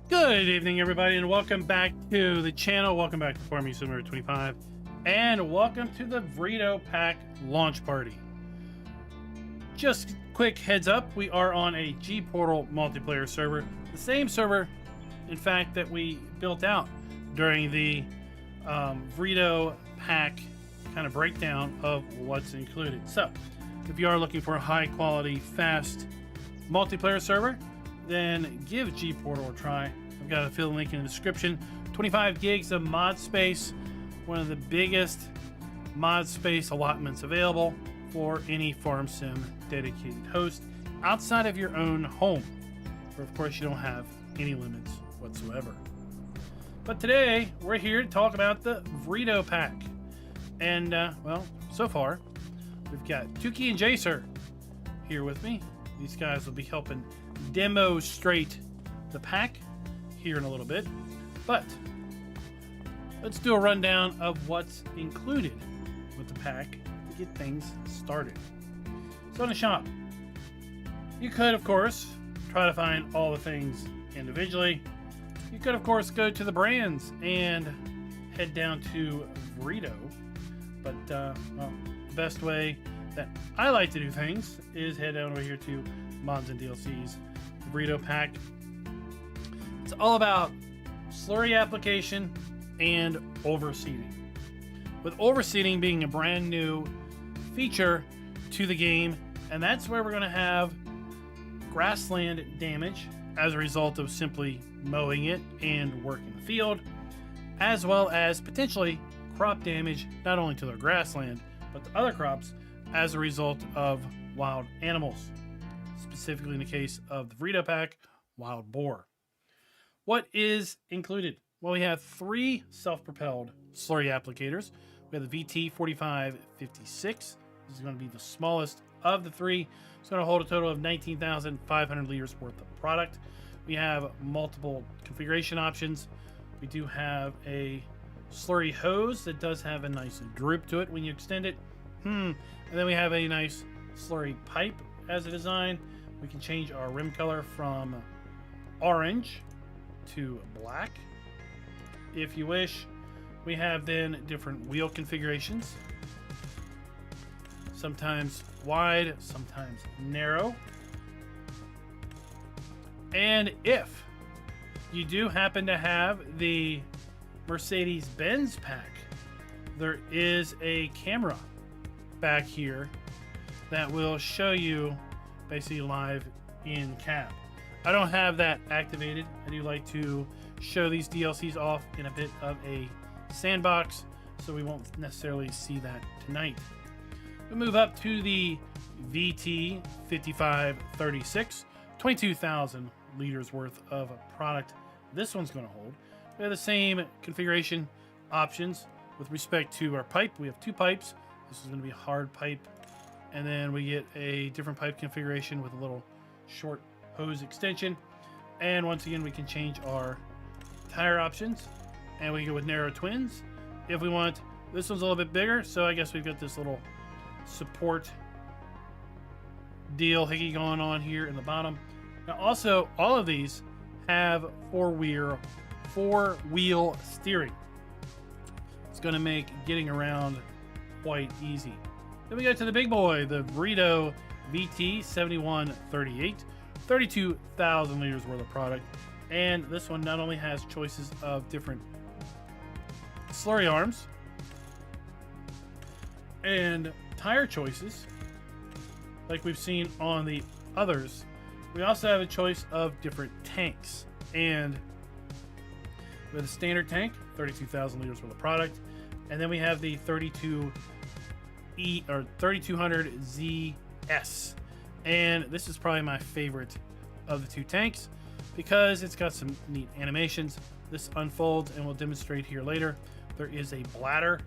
Good evening, everybody, and welcome back to the channel. Welcome back to Farming Simulator 25, and welcome to the Vredo Pack Launch Party. Just quick heads up, we are on a GPortal multiplayer server, the same server, in fact, that we built out during the Vredo Pack kind of breakdown of what's included. So, if you are looking for a high-quality, fast multiplayer server, then give GPortal a try. I've got a affiliate link in the description. 25 gigs of mod space, one of the biggest mod space allotments available for any farm sim dedicated host outside of your own home, where of course you don't have any limits whatsoever. But today we're here to talk about the Vredo Pack, and well, so far we've got Tuki and Jacer here with me. These guys will be helping demonstrate the pack here in a little bit, but let's do a rundown of what's included with the pack to get things started. So in the shop, you could of course try to find all the things individually. You could of course go to the brands and head down to Vredo, but well, the best way that I like to do things is head down over here to mods and DLCs, the Vredo Pack. It's all about slurry application and overseeding, with overseeding being a brand new feature to the game, and that's where we're going to have grassland damage as a result of simply mowing it and working the field, as well as potentially crop damage not only to the grassland but to other crops as a result of wild animals, specifically in the case of the Vredo Pack, wild boar. What is included? Well, we have 3 self-propelled slurry applicators. We have the VT4556. This is going to be the smallest of the 3. It's going to hold a total of 19,500 liters worth of product. We have multiple configuration options. We do have a slurry hose that does have a nice droop to it when you extend it. And then we have a nice slurry pipe as a design. We can change our rim color from orange to black if you wish. We have then different wheel configurations, sometimes wide, sometimes narrow. And if you do happen to have the Mercedes-Benz pack, there is a camera back here that will show you basically live in cab. I don't have that activated. I do like to show these DLCs off in a bit of a sandbox, so we won't necessarily see that tonight. We move up to the VT5536, 22,000 liters worth of product this one's going to hold. We have the same configuration options with respect to our pipe. We have 2 pipes. This is going to be a hard pipe, and then we get a different pipe configuration with a little short hose extension. And once again, we can change our tire options, and we go with narrow twins if we want. This one's a little bit bigger, so I guess we've got this little support deal hickey going on here in the bottom. Now also, all of these have four-wheel steering. It's going to make getting around quite easy. Then we go to the big boy, the Vredo VT7138, 32,000 liters worth of product. And this one not only has choices of different slurry arms and tire choices like we've seen on the others, we also have a choice of different tanks. And we have the standard tank, 32,000 liters worth of product, and then we have the 3200 ZS, and this is probably my favorite of the 2 tanks because it's got some neat animations. This unfolds, and we'll demonstrate here later. There is a bladder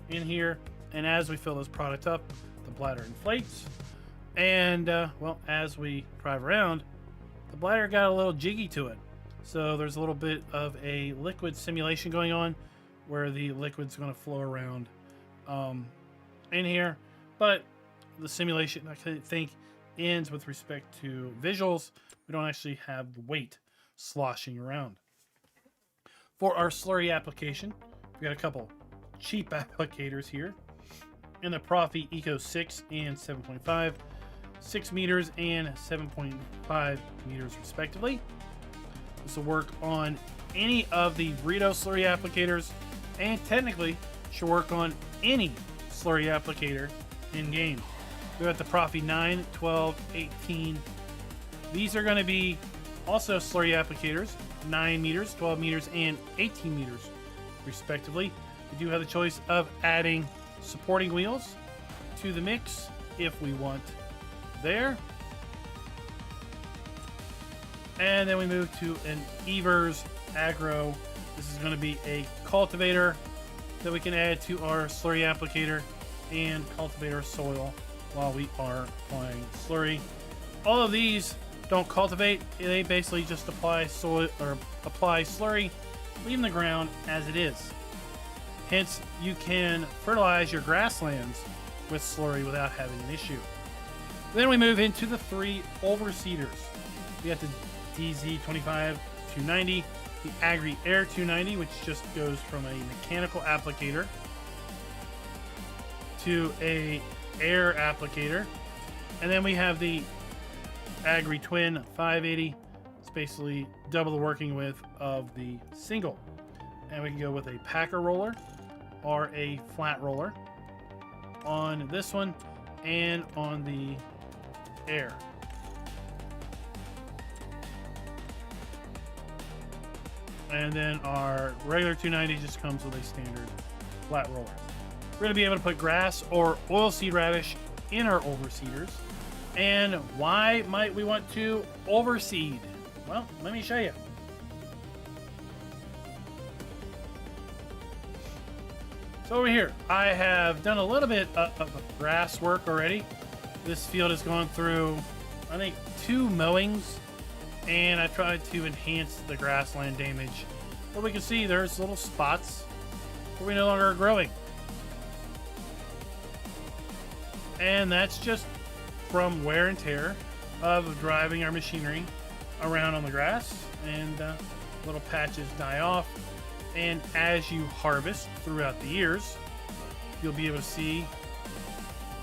in here, and as we fill this product up, the bladder inflates, and well, as we drive around, the bladder got a little jiggy to it, so there's a little bit of a liquid simulation going on where the liquid's going to flow around in here, but the simulation, I think, ends with respect to visuals. We don't actually have the weight sloshing around. For our slurry application, we got a couple cheap applicators here in the Profi Eco 6 and 7.5, 6 meters and 7.5 meters respectively. This will work on any of the Vredo slurry applicators, and technically should work on any slurry applicator in game. We got the Profi 9, 12, 18. These are going to be also slurry applicators, 9 meters, 12 meters, and 18 meters respectively. We do have the choice of adding supporting wheels to the mix if we want there. And then we move to an Evers Agro. This is going to be a cultivator that we can add to our slurry applicator and cultivate our soil while we are applying slurry. All of these don't cultivate, they basically just apply soil or apply slurry, leaving the ground as it is. Hence, you can fertilize your grasslands with slurry without having an issue. Then we move into the 3 overseeders. We got the DZ25 290, the Agri Air 290, which just goes from a mechanical applicator to a air applicator. And then we have the Agri Twin 580. It's basically double the working width of the single. And we can go with a packer roller or a flat roller on this one and on the air. And then our regular 290 just comes with a standard flat roller. We're going to be able to put grass or oilseed radish in our overseeders. And why might we want to overseed? Well, let me show you. So over here, I have done a little bit of grass work already. This field has gone through, I think, 2 mowings, and I tried to enhance the grassland damage. But we can see there's little spots where we no longer are growing. And that's just from wear and tear of driving our machinery around on the grass, and little patches die off. And as you harvest throughout the years, you'll be able to see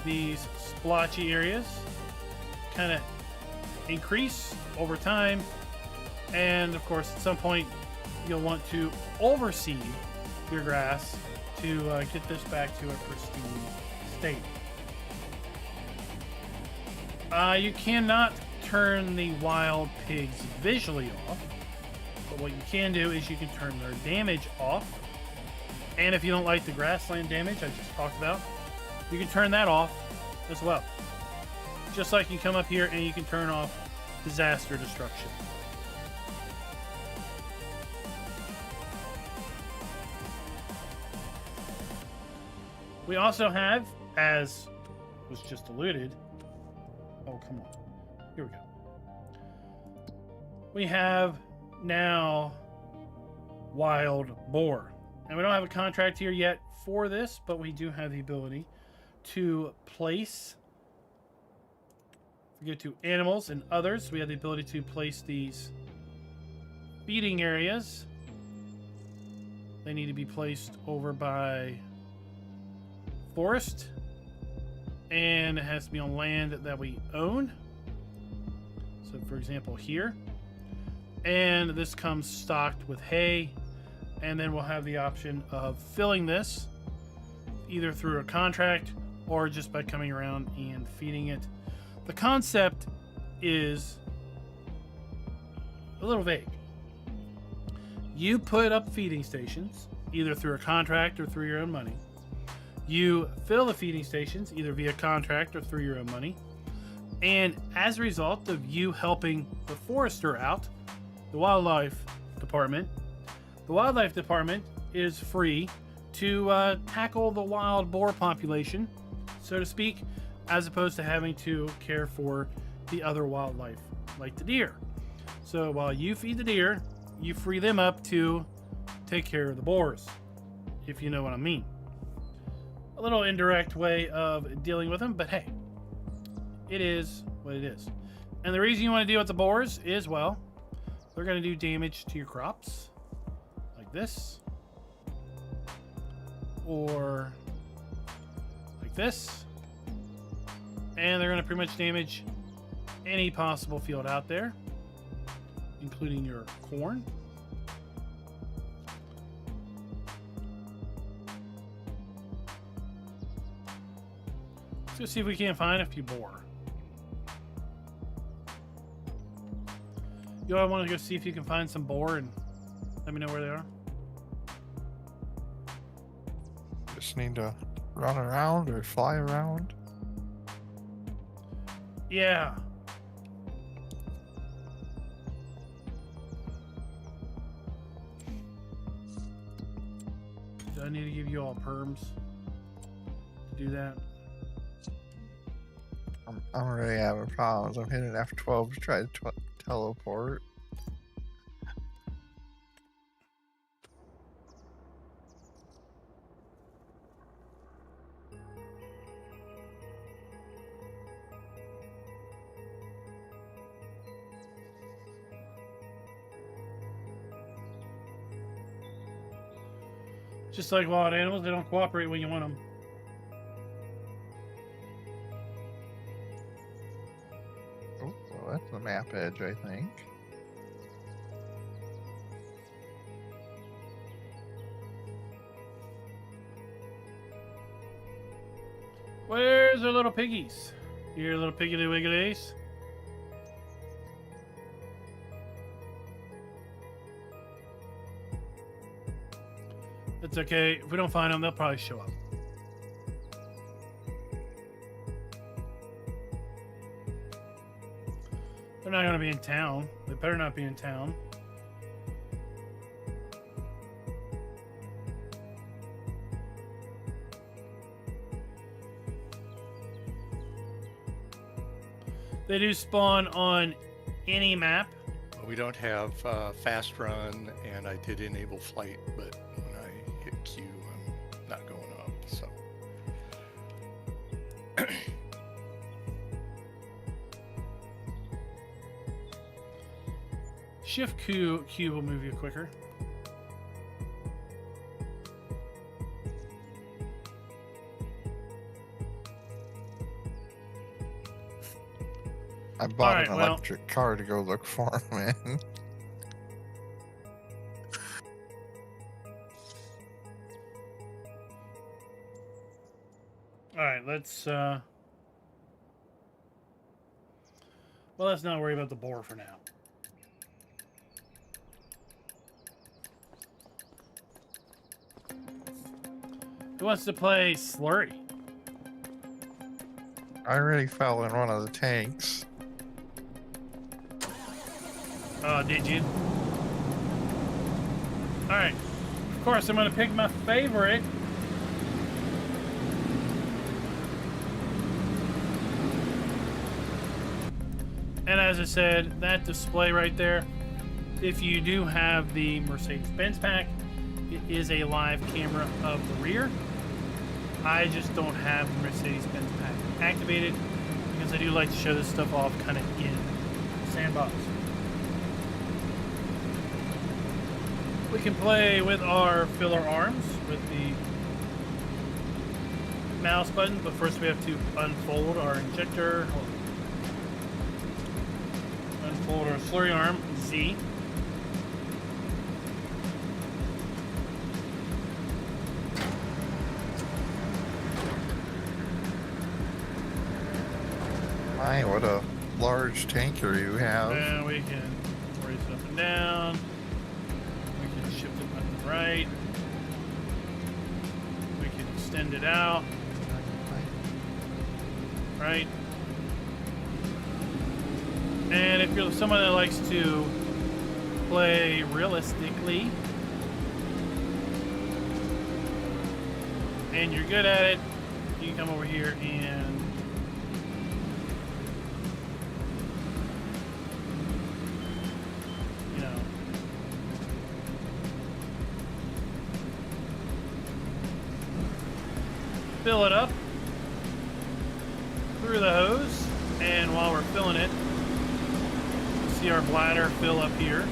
these splotchy areas kind of increase over time. And of course, at some point, you'll want to overseed your grass to get this back to a pristine state. You cannot turn the wild pigs visually off, but what you can do is you can turn their damage off. And if you don't like the grassland damage I just talked about, you can turn that off as well. Just like you can come up here and you can turn off disaster destruction. We also have, as was just alluded, oh, come on. Here we go. We have now wild boar. And we don't have a contract here yet for this, but we do have the ability to place, if we go to animals and others, we have the ability to place these feeding areas. They need to be placed over by forest, and it has to be on land that we own. So for example here, and this comes stocked with hay, and then we'll have the option of filling this either through a contract or just by coming around and feeding it. The concept is a little vague. You put up feeding stations either through a contract or through your own money. You fill the feeding stations either via contract or through your own money. And as a result of you helping the forester out, the wildlife department is free to tackle the wild boar population, so to speak, as opposed to having to care for the other wildlife like the deer. So while you feed the deer, you free them up to take care of the boars, if you know what I mean. A little indirect way of dealing with them, but hey, it is what it is. And the reason you want to deal with the boars is, well, they're going to do damage to your crops, like this, or like this, and they're going to pretty much damage any possible field out there, including your corn. Let's go see if we can't find a few boar. You all want to go see if you can find some boar and let me know where they are? Just need to run around or fly around. Yeah. Do I need to give you all perms to do that? I'm really having problems. I'm hitting F12 to try to teleport. Just like wild animals, they don't cooperate when you want them. Oh, well, that's the map edge, I think. Where's our little piggies? Your little piggly wigglies? It's okay. If we don't find them, they'll probably show up. They're not going to be in town. They better not be in town. They do spawn on any map. We don't have fast run, and I did enable flight, but when I hit Q, I'm not going up, so. Shift Q will move you quicker. I bought an electric car to go look for him in. Alright, let's let's not worry about the boar for now. Who wants to play Slurry? I already fell in one of the tanks. Oh, did you? Alright. Of course, I'm going to pick my favorite. And as I said, that display right there, if you do have the Mercedes-Benz pack, it is a live camera of the rear. I just don't have the Mercedes-Benz pack activated because I do like to show this stuff off kind of in the sandbox. We can play with our filler arms with the mouse button, but first we have to unfold our injector. Unfold our slurry arm, Z. My, what a large tanker you have. And we can raise it up and down. We can shift it left and right. We can extend it out. Right. And if you're someone that likes to play realistically and you're good at it, you can come over here and fill it up through the hose, and while we're filling it, see our bladder fill up here.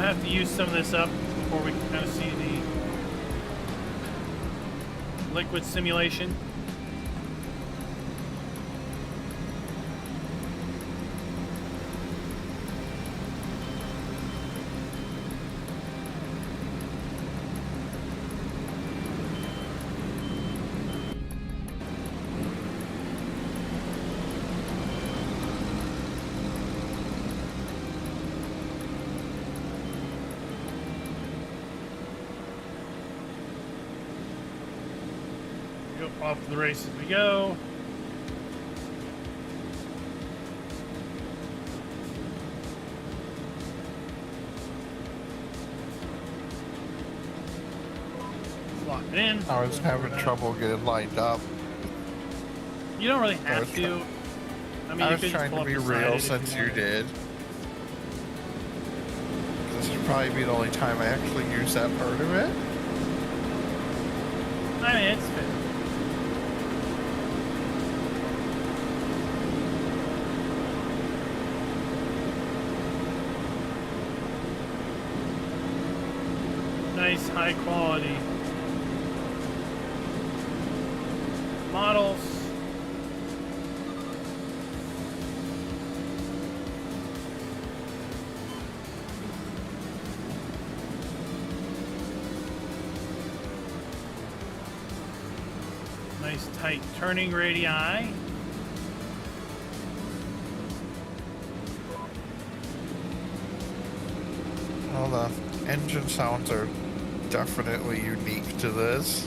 have to use some of this up before we can kind of see the liquid simulation. Off to the races we go. Lock it in. I was having trouble getting lined up. You don't really have to. I mean, I you was could just trying pull to up be beside real it if since you wanted. did. This would probably be the only time I actually use that part of it. I mean, it's fair. Nice, high quality models. Nice tight turning radii. Well, the engine sounds are definitely unique to this.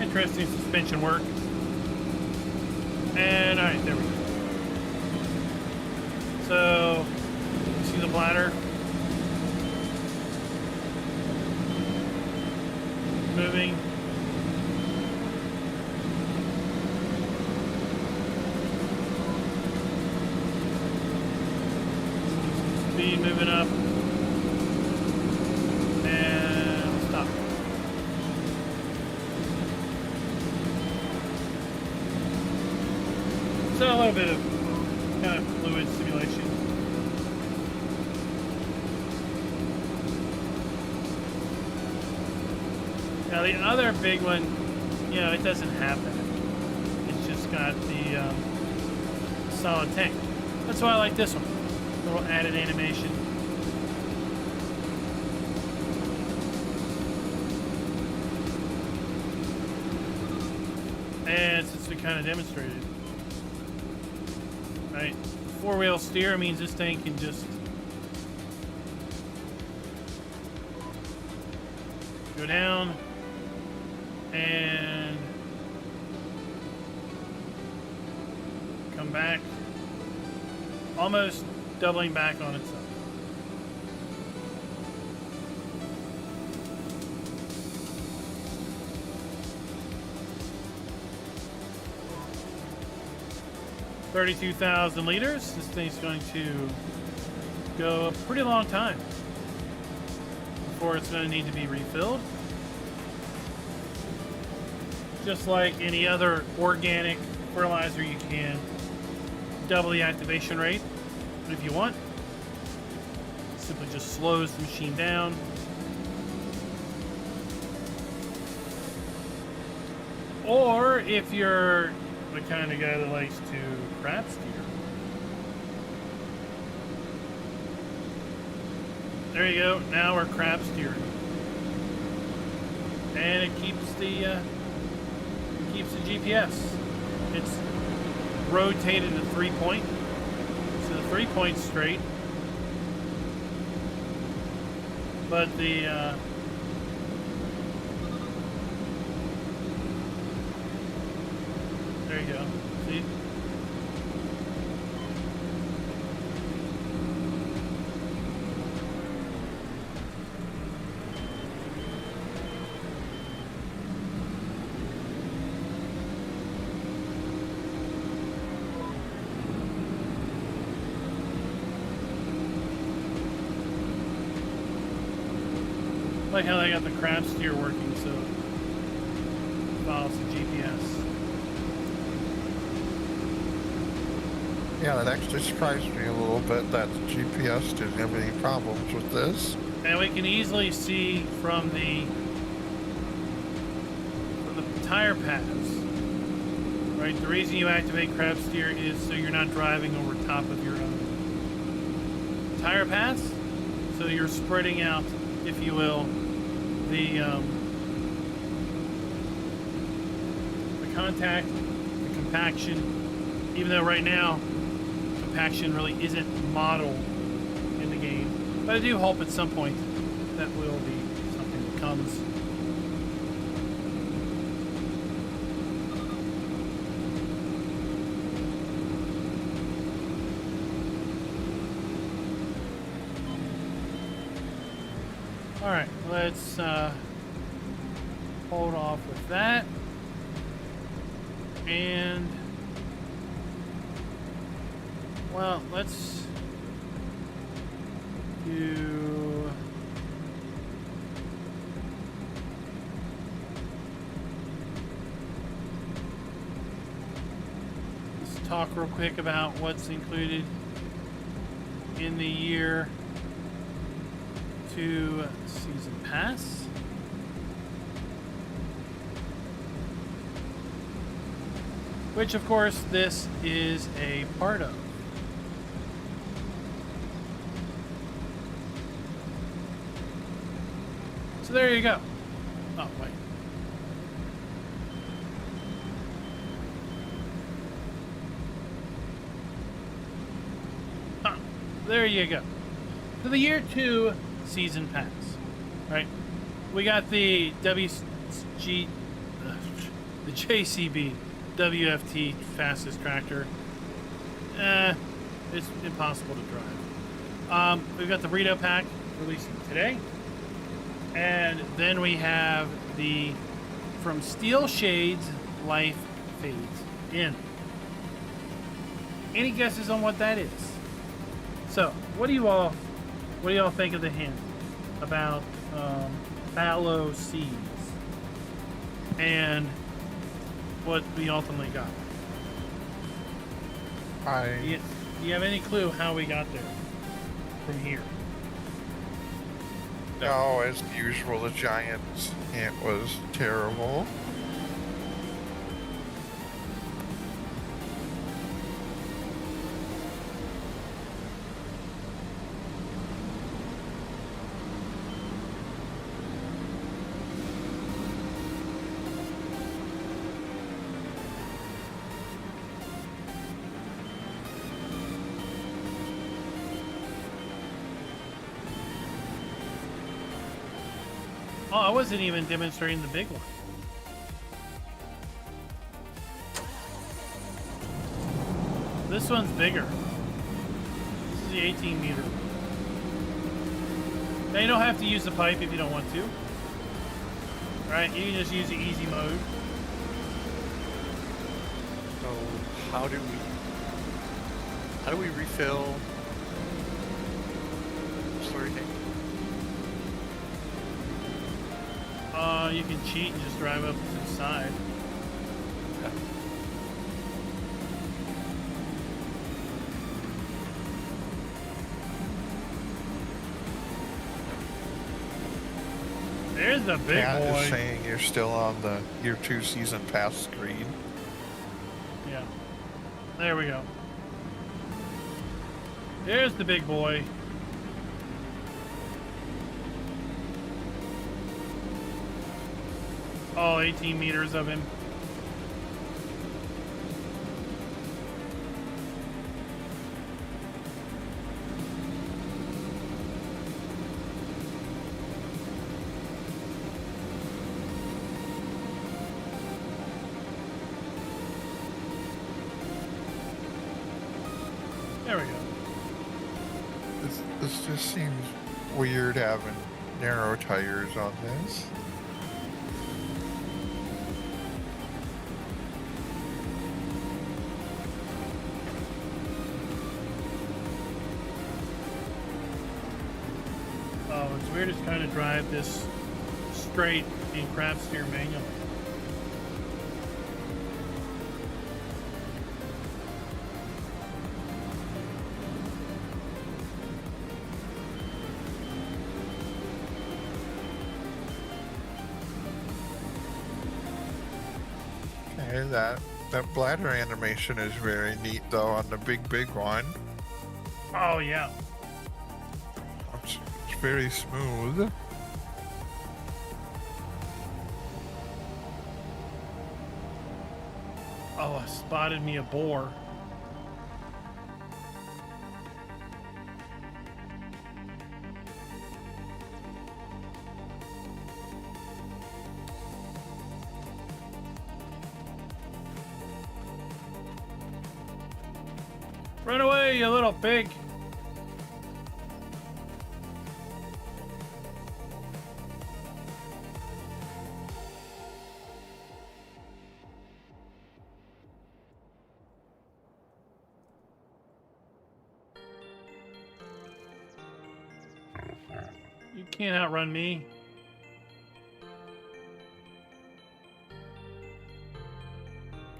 Interesting suspension work. And all right, there we go. So, see the bladder? Moving. Speed moving up. And stop. So a little bit of kind of fluid simulation. Now the other big one, you know, it doesn't have that. It's just got the solid tank. That's why I like this one. A little added animation. And since we kind of demonstrated, right, four-wheel steer means this thing can just go down and come back, almost doubling back on itself. $32,000 liters. This thing's going to go a pretty long time before it's going to need to be refilled. Just like any other organic fertilizer, you can double the activation rate. But if you want, it simply just slows the machine down. Or if you're the kind of guy that likes to crab steer, there you go. Now we're crab steering, and it keeps the GPS. It's rotated to 3-point, so the 3-point's straight, but the there you go. See? Like how they got the crab steer working, so follows the GPS. Yeah, that actually surprised me a little bit that the GPS didn't have any problems with this. And we can easily see from the tire paths, right? The reason you activate crab steer is so you're not driving over top of your own tire paths. So you're spreading out, if you will, the contact, the compaction. Even though right now compaction really isn't modeled in the game, but I do hope at some point that will be something that comes. All right, let's hold off with that. And, well, let's do... Let's talk real quick about what's included in the year 2 season pass. Which, of course, this is a part of. So there you go. Oh, wait. Huh. There you go. So the year 2 season pass, right? We got the the JCB WFT fastest tractor. It's impossible to drive. We've got the Vredo Pack releasing today, and then we have the From Steel Shades Life Fades In. Any guesses on what that is? So, what do you all think of the hint about fallow seeds and what we ultimately got? Do you have any clue how we got there from here? No, as usual, the Giants hint was terrible. Oh, I wasn't even demonstrating the big one. This one's bigger. This is the 18 meter. Now you don't have to use the pipe if you don't want to. Right? You can just use the easy mode. So how do we refill slurry tank? You can cheat and just drive up to the side. Okay. There's the big Matt boy. is saying you're still on the year 2 season pass screen. Yeah. There we go. There's the big boy. All 18 meters of him. There we go. This just seems weird having narrow tires on this. Oh, it's weird. It's trying to drive this straight in crab steer manually. say that bladder animation is very neat though on the big one. Oh yeah. It's very smooth. Oh, I spotted me a boar. Run away, you little pig. You can't outrun me.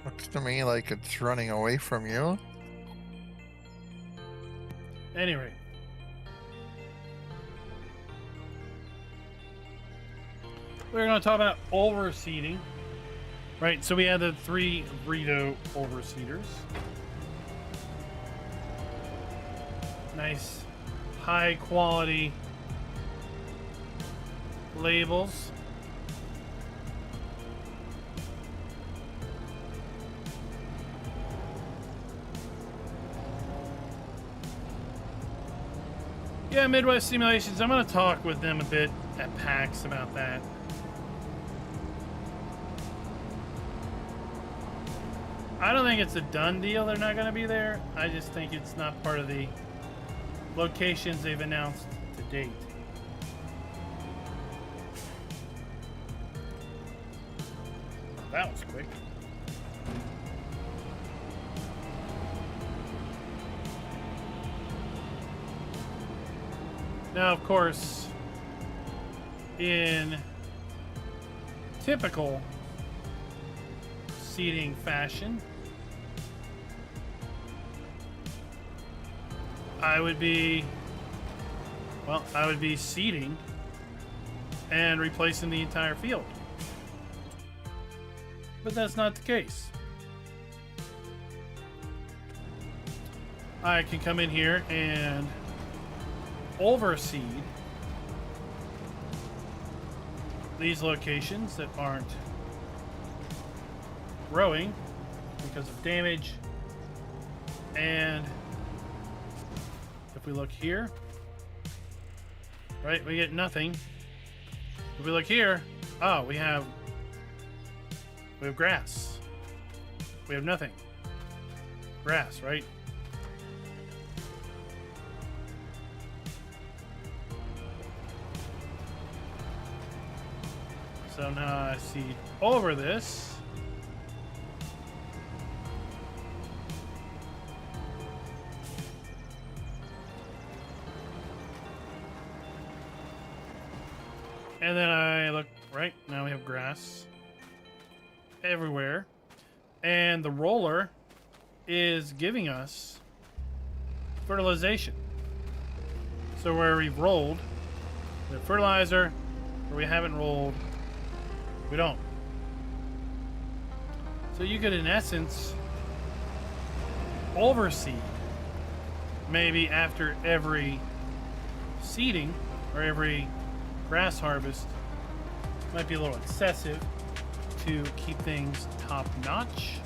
Looks to me like it's running away from you. Anyway. We're going to talk about overseeding. Right, so we had the 3 Vredo overseeders. Nice, high quality labels. Yeah, Midwest Simulations. I'm going to talk with them a bit at PAX about that. I don't think it's a done deal they're not going to be there. I just think it's not part of the locations they've announced to date. That was quick. Now, of course, in typical seeding fashion, I would be seeding and replacing the entire field. But that's not the case. I can come in here and overseed these locations that aren't growing because of damage. And if we look here, right, we get nothing. If we look here, oh, we have grass. We have nothing. Grass, right? So now I seed over this. And then I look, right, now we have grass everywhere. And the roller is giving us fertilization. So where we've rolled, we have fertilizer. Where we haven't rolled, we don't. So you could, in essence, overseed maybe after every seeding or every grass harvest. Might be a little excessive to keep things top notch.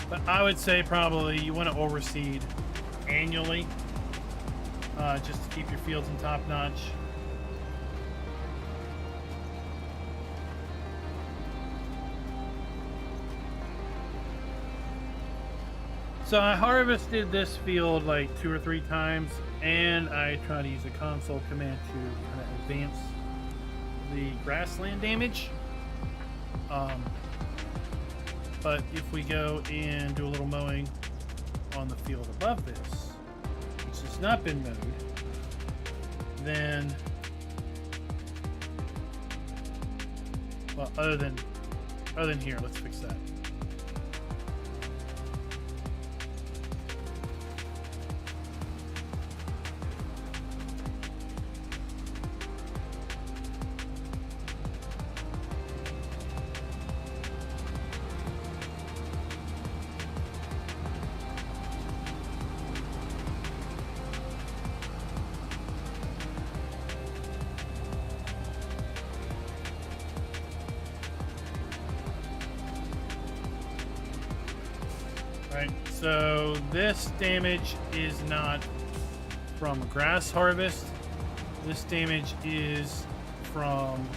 But I would say probably you want to overseed annually, just to keep your fields in top notch. So I harvested this field like 2 or 3 times, and I try to use a console command to kind of advance the grassland damage. But if we go and do a little mowing on the field above this, which has not been mowed, then, well, other than here, let's fix that. Right, so this damage is not from grass harvest. This damage is from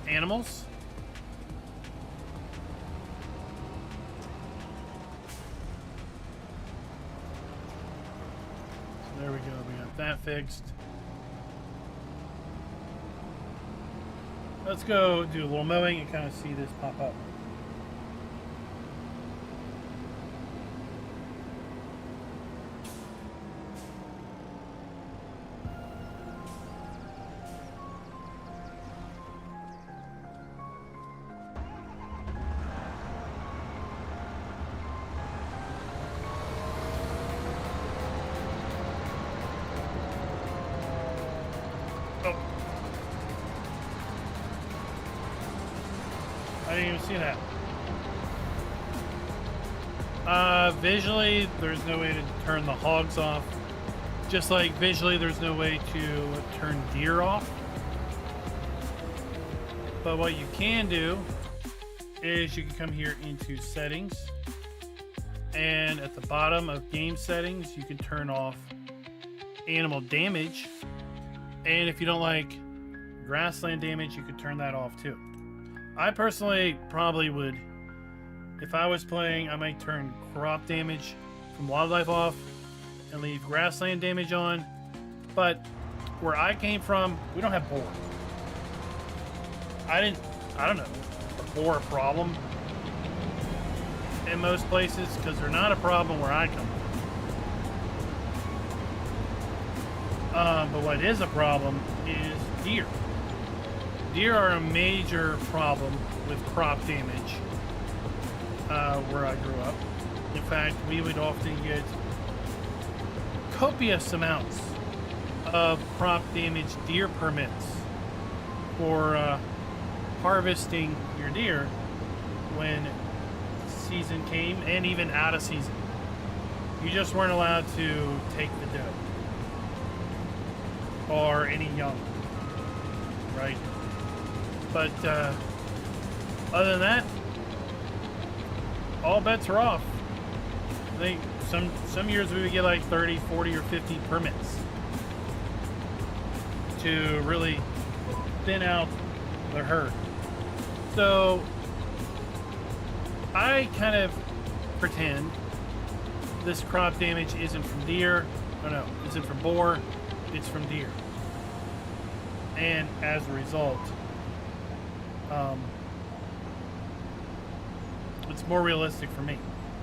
animals. So there we go, we got that fixed. Let's go do a little mowing and kind of see this pop up. I didn't even see that. Visually, there's no way to turn the hogs off. Just like visually, there's no way to turn deer off. But what you can do is you can come here into settings. And at the bottom of game settings, you can turn off animal damage. And if you don't like grassland damage, you could turn that off too. I personally probably would, if I was playing, I might turn crop damage from wildlife off and leave grassland damage on. But where I came from, we don't have boar. I don't know, boar a problem in most places because they're not a problem where I come from. But what is a problem is deer. Deer are a major problem with crop damage where I grew up. In fact, we would often get copious amounts of crop damage deer permits for harvesting your deer when season came, and even out of season. You just weren't allowed to take the doe or any young, right? But other than that, all bets are off. I think some years we would get like 30, 40, or 50 permits to really thin out the herd. So I kind of pretend this crop damage isn't from deer. No, isn't from boar. It's from deer. And as a result, it's more realistic for me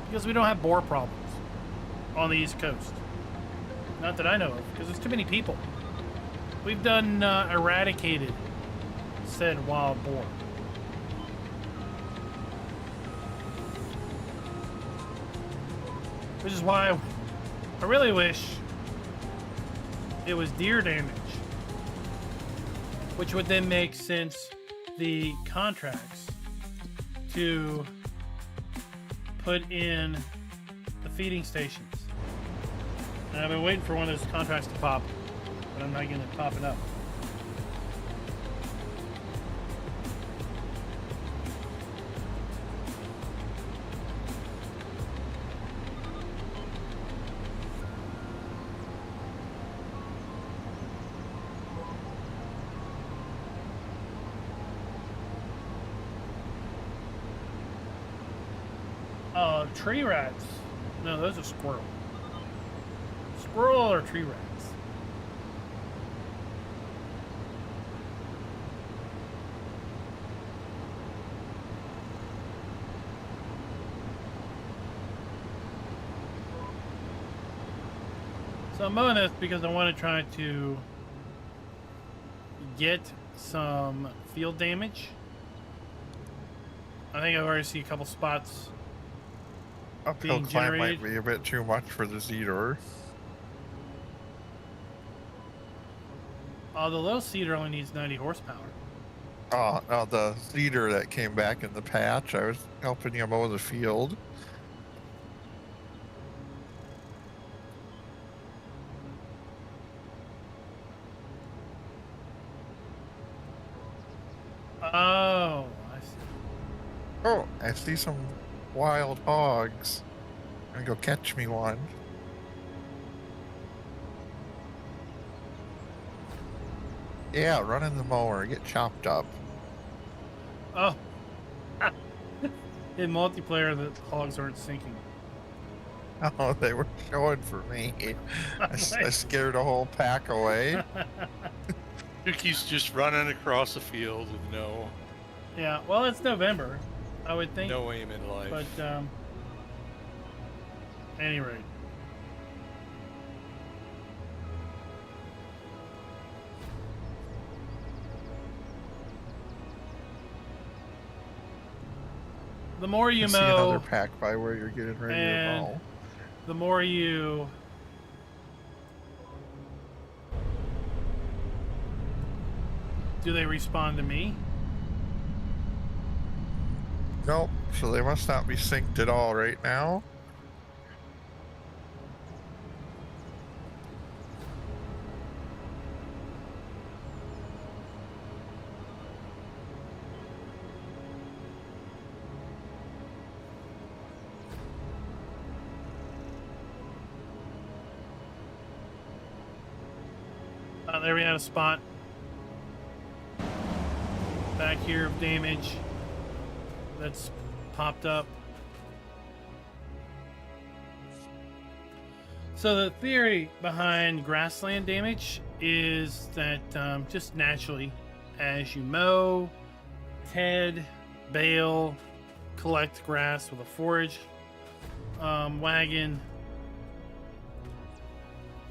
because we don't have boar problems on the East Coast. Not that I know of, because there's too many people. We've done eradicated said wild boar. Which is why I really wish it was deer damage, which would then make sense the contracts to put in the feeding stations. And I've been waiting for one of those contracts to pop, but I'm not getting it popping up. Tree rats. No, those are squirrel. Squirrel or tree rats? So I'm mowing this because I want to try to get some field damage. I think I've already seen a couple spots. Uphill climb might be a bit too much for the seeder. Oh, the little seeder only needs 90 horsepower. Oh, no, the seeder that came back in the patch, I was helping you mow the field. Oh, I see. Oh, I see some wild hogs. I'm gonna go catch me one. Yeah, running the mower, get chopped up. Oh. In multiplayer, the hogs aren't sinking. Oh, they were showing for me. I scared a whole pack away. He's just running across the field with no Yeah, well, it's November, I would think. no aim in life. But, any rate. The more you I see another mow, pack by where you're getting ready to and mow. the more you do they respond to me? Nope, so they must not be synced at all right now. There we had a spot back here of damage that's popped up. So the theory behind grassland damage is that just naturally, as you mow, ted, bale, collect grass with a forage wagon,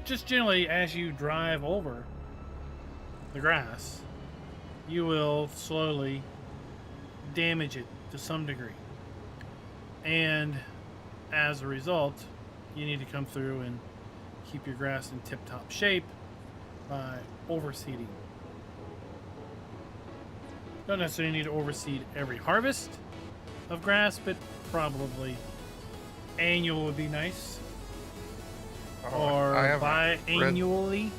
just generally as you drive over the grass, you will slowly damage it to some degree. And as a result, you need to come through and keep your grass in tip-top shape by overseeding. Don't necessarily need to overseed every harvest of grass, but probably annual would be nice. Or biannually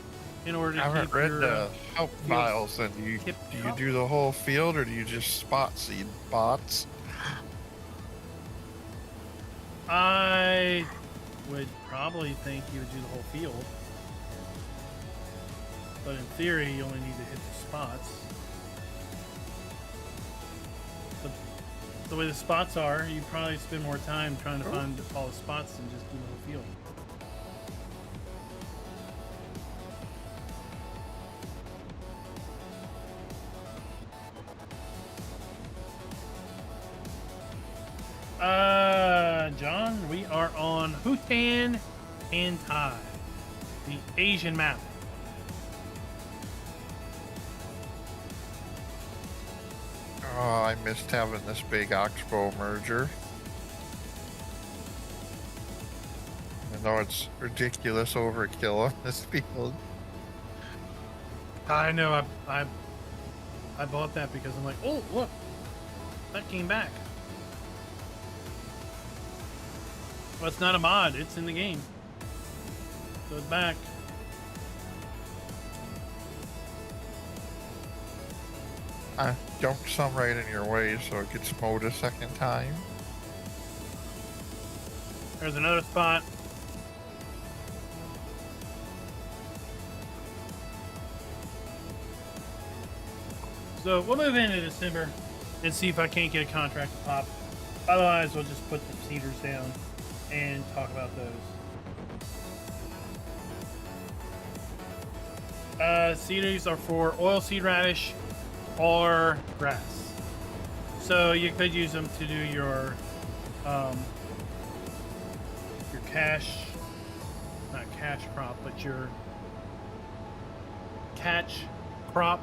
in order to I haven't keep read your the help files. And do you do the whole field, or do you just spot seed bots? I would probably think you would do the whole field, but in theory you only need to hit the spots. But the way the spots are, you probably spend more time trying to find all the spots than just do the whole field. John, we are on Bhutan and Thai, the Asian map. Oh, I missed having this big oxbow merger. I know it's ridiculous overkill on this field. I know. I bought that because I'm like, oh look, that came back. Well, it's not a mod, it's in the game. So it's back. I dumped some right in your way so it gets mowed a second time. There's another spot. So we'll move into December and see if I can't get a contract to pop. Otherwise, we'll just put the cedars down and talk about those. Cedars are for oilseed radish or grass. So you could use them to do your not cash crop, but your catch crop.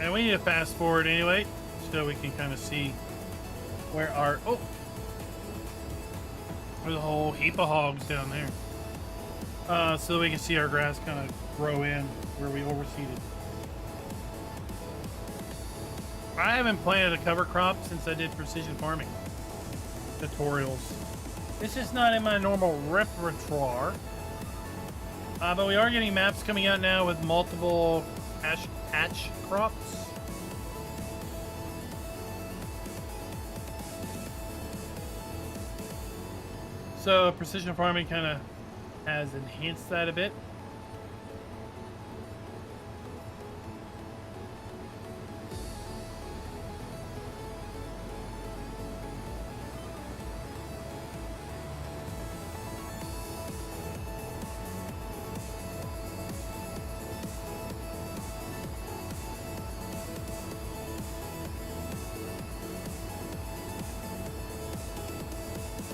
And we need to fast forward anyway, so we can kind of see where our... Oh! There's a whole heap of hogs down there. So we can see our grass kind of grow in where we overseeded. I haven't planted a cover crop since I did precision farming. tutorials. This is not in my normal repertoire. But we are getting maps coming out now with multiple patch crops. So precision farming kind of has enhanced that a bit.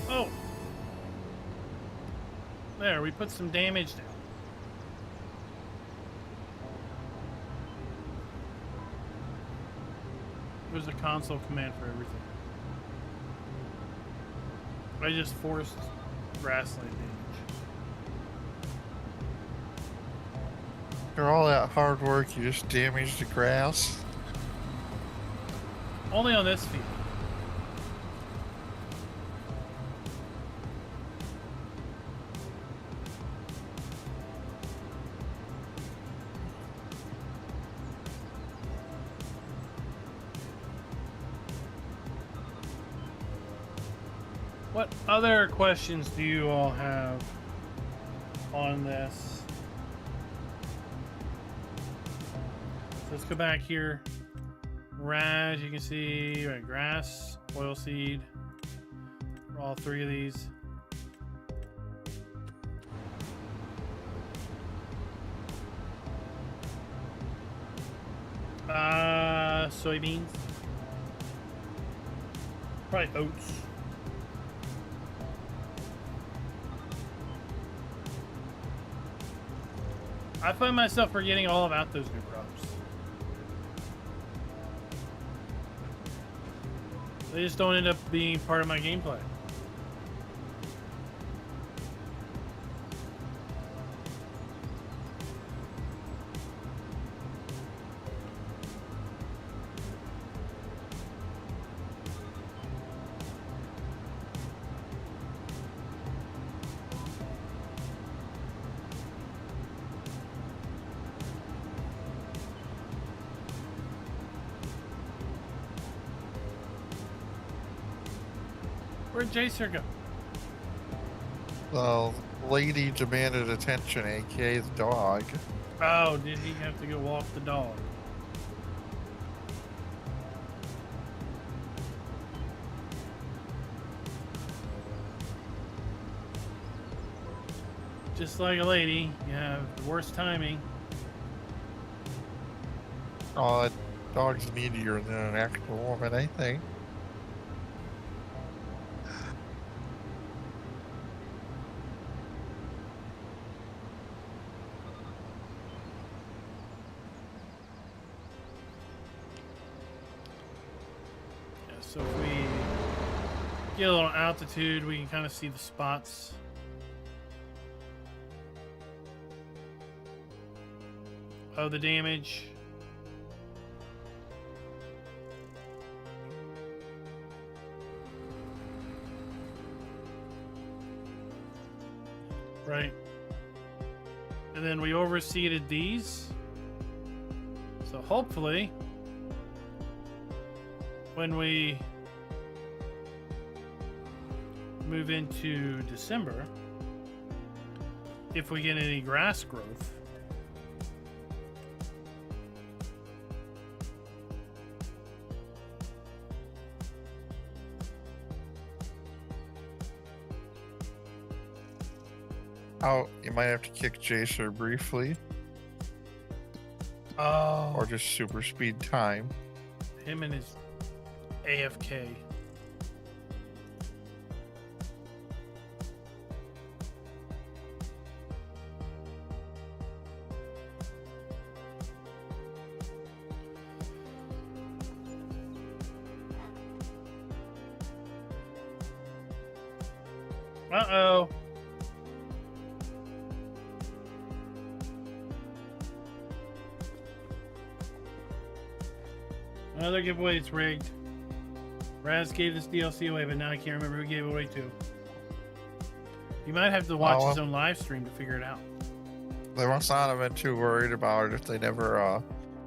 Oh! There, we put some damage down. There's a console command for everything. I just forced grassland damage. After all that hard work, you just damaged the grass. Only on this field. What other questions do you all have on this? So let's go back here. As you can see, right, grass, oilseed, all three of these. Soybeans. Probably oats. I find myself forgetting all about those new crops. They just don't end up being part of my gameplay. Where'd Jacer go? The lady demanded attention, aka the dog. Oh, did he have to go walk the dog? Just like a lady, you have the worst timing. Oh, that dog's needier than an actual woman, I think. So if we get a little altitude, we can kind of see the spots. Of the damage. Right. And then we overseeded these. So hopefully, when we move into December, if we get any grass growth, Oh, you might have to kick Jacer briefly. oh, Or just super speed time. him and his AFK. Uh-oh. Another giveaway is rigged. Raz gave this DLC away, but now I can't remember who gave it away to. You might have to watch his own live stream to figure it out. They must not have been too worried about it if they never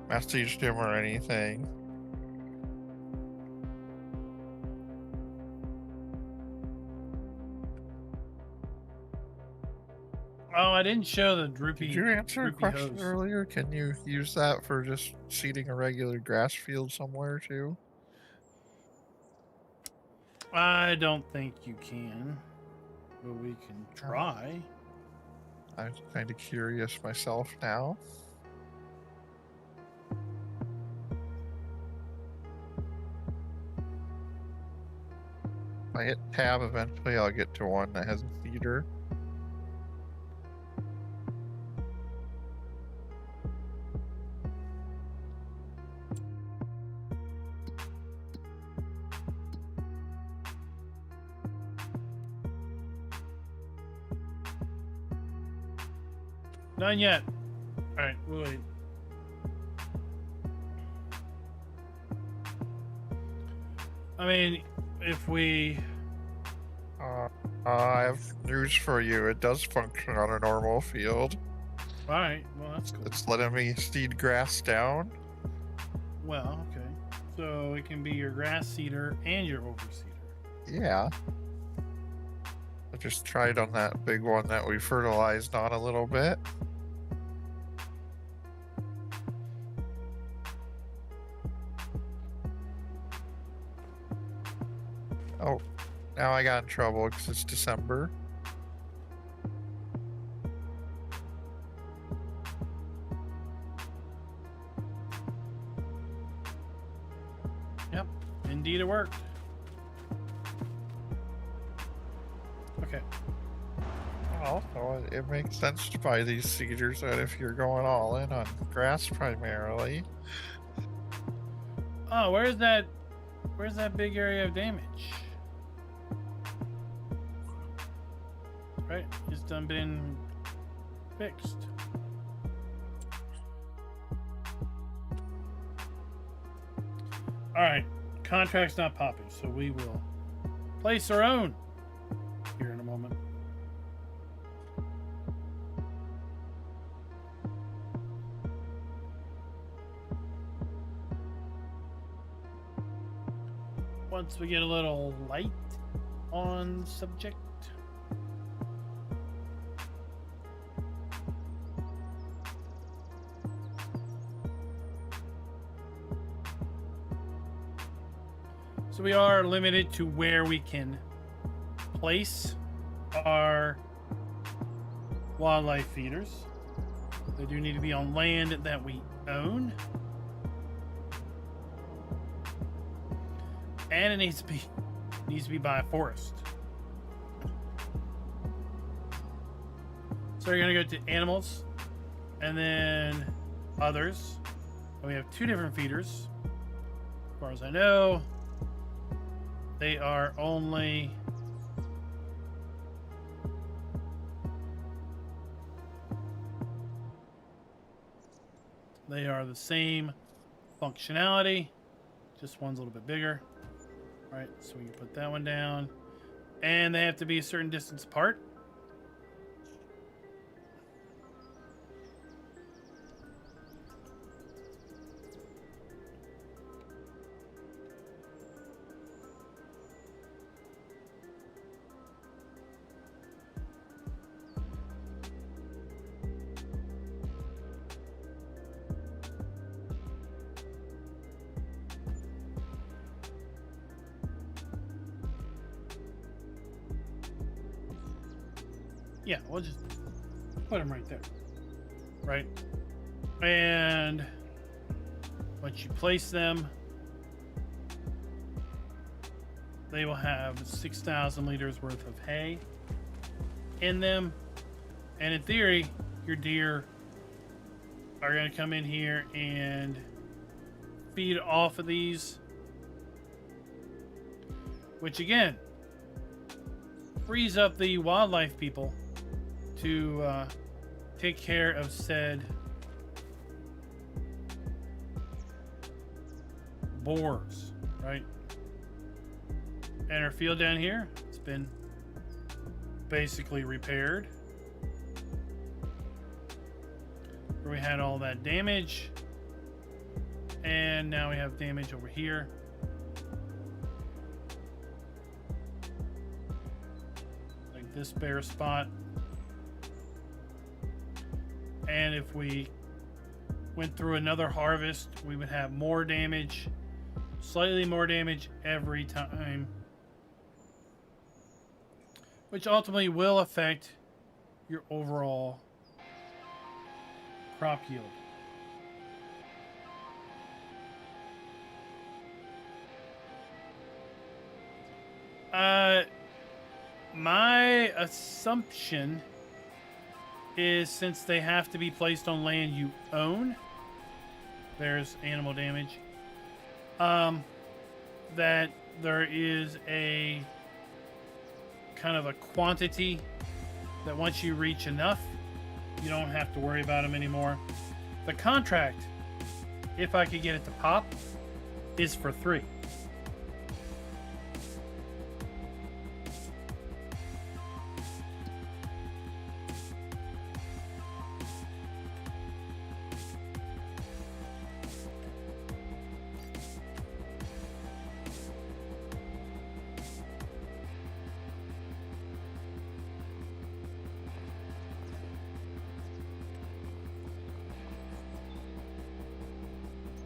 messaged him or anything. Oh, I didn't show the droopy. Did you answer a question hose earlier? Can you use that for just seeding a regular grass field somewhere too? I don't think you can, but we can try. I'm kind of curious myself now. If I hit tab, eventually I'll get to one that has a feeder. None yet. All right, we'll wait. I mean, if we... I have news for you. It does function on a normal field. All right, well, that's cool. It's letting me seed grass down. Well, okay. So it can be your grass seeder and your overseeder. Yeah. I just tried on that big one that we fertilized on a little bit. Oh, now I got in trouble because it's December. Yep, indeed it worked. Okay. Also, it makes sense to buy these seeders that if you're going all in on grass primarily. Oh, where's that big area of damage? Right, it's done been fixed. All right, contract's not popping, so we will place our own here in a moment. Once we get a little light on the subject. So we are limited to where we can place our wildlife feeders. They do need to be on land that we own. And it needs to be by a forest. So we're gonna go to animals and then others. And we have two different feeders. As far as I know, they are only the same functionality, just one's a little bit bigger. All right, so we can put that one down, and they have to be a certain distance apart. Yeah, we'll just put them right there. Right? And once you place them, they will have 6,000 liters worth of hay in them. And in theory, your deer are going to come in here and feed off of these, which again frees up the wildlife people to take care of said boars, right? And our field down here, it's been basically repaired. Where we had all that damage. And now we have damage over here. Like this bare spot. And if we went through another harvest, we would have more damage. Slightly more damage every time. Which ultimately will affect your overall crop yield. My assumption is since they have to be placed on land you own, there's animal damage, that there is a kind of a quantity that once you reach enough, you don't have to worry about them anymore. The contract, if I could get it to pop, is for 3.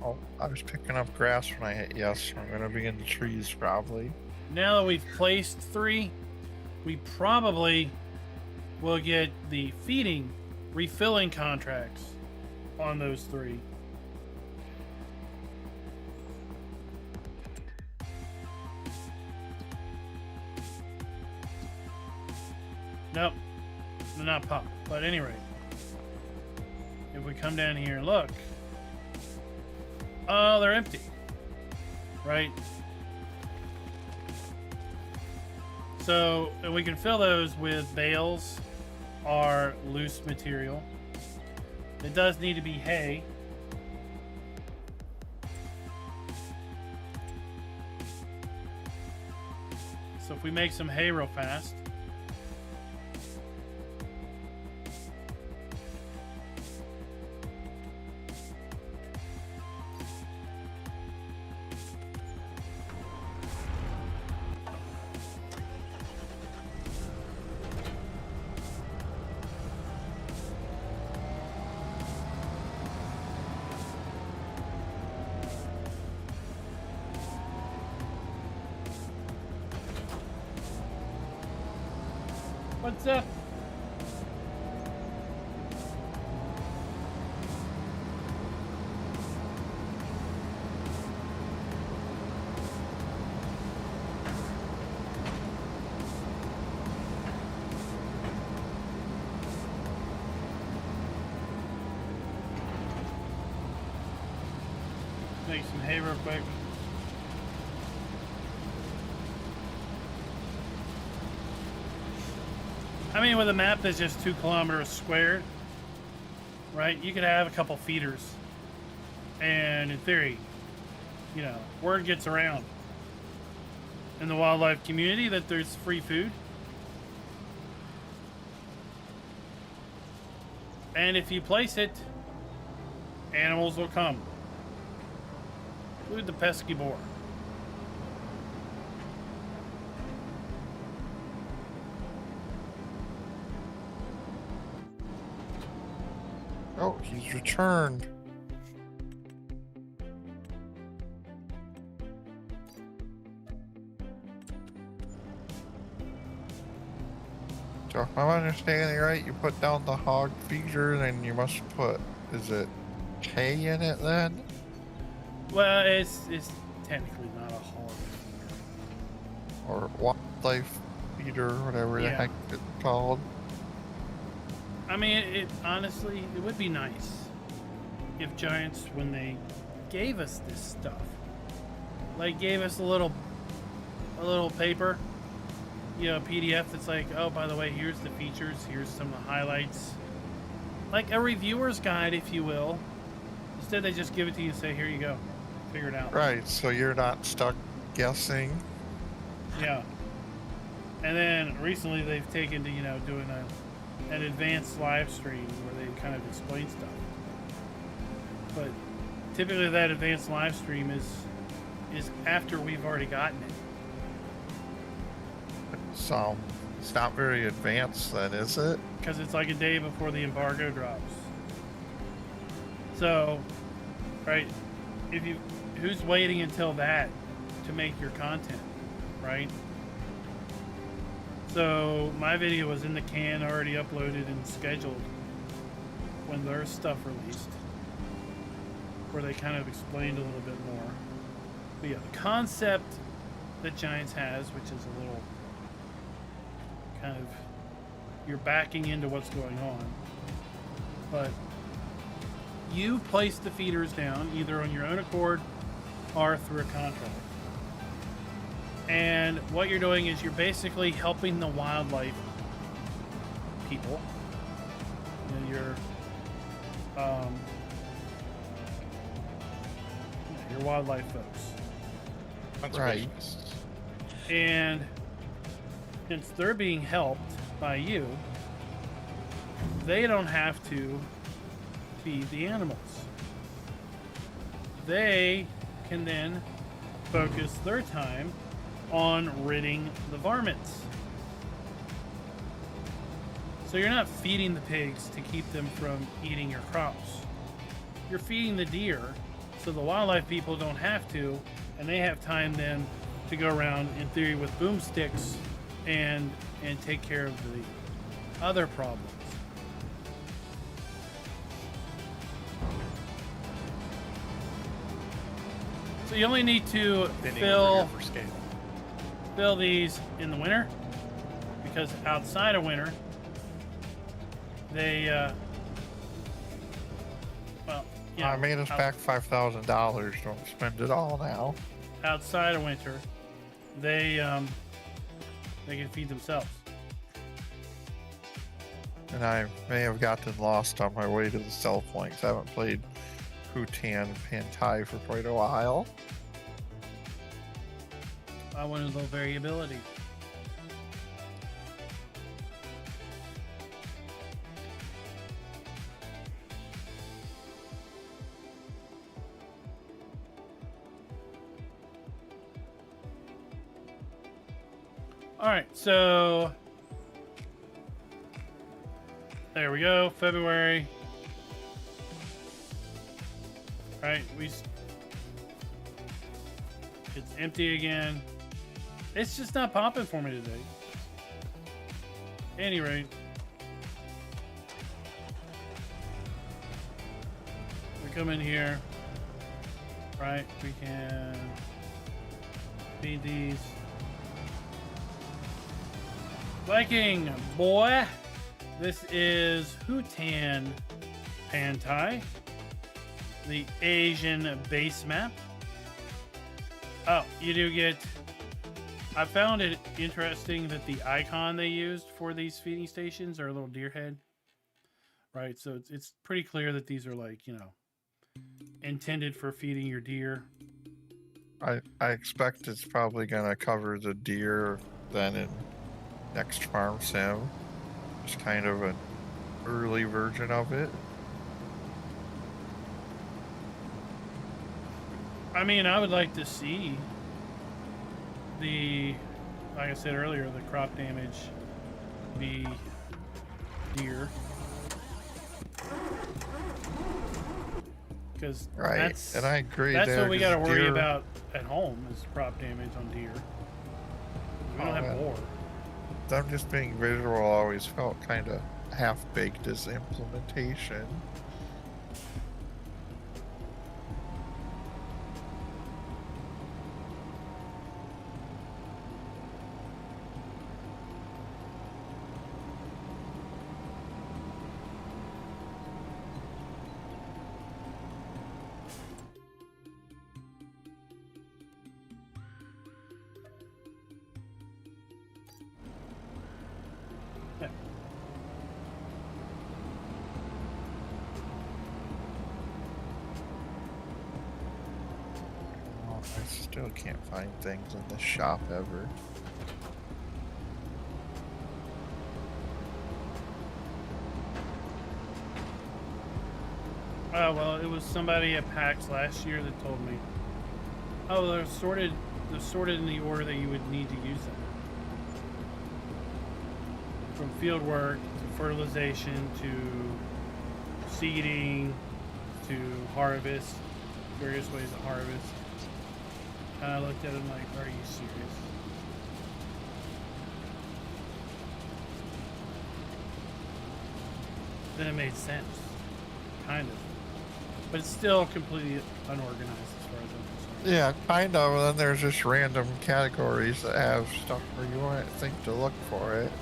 Oh, I was picking up grass when I hit yes, so I'm gonna be in the trees probably. Now that we've placed 3, we probably will get the feeding, refilling contracts on those 3. Nope, they're not pop. But anyway, if we come down here and look, oh, they're empty, right? So, and we can fill those with bales or loose material. It does need to be hay. So if we make some hay real fast. What's up? Make some hay real quick. I mean, with a map that's just 2 kilometers squared, right? You could have a couple feeders. And in theory, you know, word gets around in the wildlife community that there's free food. And if you place it, animals will come. Include the pesky boar. Oh, he's returned. So if I'm understanding right, you put down the hog feeder, then you must put, is it hay in it then? Well, it's technically not a hog feeder. Or wildlife feeder, whatever the heck it's called. I mean, it honestly, it would be nice if Giants, when they gave us this stuff, like gave us a little paper, you know, PDF that's like, oh, by the way, here's the features, here's some of the highlights, like a reviewer's guide, if you will. Instead, they just give it to you and say, here you go, figure it out. Right, so you're not stuck guessing. Yeah. And then recently they've taken to, doing an advanced live stream where they kind of explain stuff. But typically that advanced live stream is after we've already gotten it. So it's not very advanced then, is it? Because it's like a day before the embargo drops. So, right, who's waiting until that to make your content, right? So my video was in the can, already uploaded and scheduled when their stuff released, where they kind of explained a little bit more. But yeah, the concept that Giants has, which is a little kind of, you're backing into what's going on, but you place the feeders down either on your own accord or through a contract. And what you're doing is you're basically helping the wildlife people. Your wildlife folks. Right. And since they're being helped by you, they don't have to feed the animals. They can then focus their time on ridding the varmints. So you're not feeding the pigs to keep them from eating your crops. You're feeding the deer so the wildlife people don't have to, and they have time then to go around, in theory, with boomsticks and take care of the other problems. So you only need to fill these in the winter, because outside of winter they I made us back $5,000. Don't spend it all now. Outside of winter they can feed themselves. And I may have gotten lost on my way to the sell points. I haven't played Hutan Pantai for quite a while. I wanted a little variability. All right, so there we go, February. All right, it's empty again. It's just not popping for me today. At any rate, we come in here, right? We can feed these. Viking boy, this is Hutan Pantai, the Asian base map. Oh, you do get. I found it interesting that the icon they used for these feeding stations are a little deer head, right? So it's pretty clear that these are like, intended for feeding your deer. I expect it's probably gonna cover the deer then in next farm sim. It's kind of an early version of it. I mean, I would like to see like I said earlier, the crop damage be deer. Because right, and I agree. That's what we got to worry deer... about at home is crop damage on deer. We don't have boar. Them just being visual always felt kind of half-baked as implementation. I still can't find things in the shop ever. Oh, well, it was somebody at PAX last year that told me. Oh, they're sorted in the order that you would need to use them. From field work to fertilization to seeding to harvest, various ways of harvest. And I looked at him like, are you serious? Then it made sense. Kind of. But it's still completely unorganized as far as I'm concerned. Yeah, kind of. And then there's just random categories that have stuff where you wouldn't think to look for it.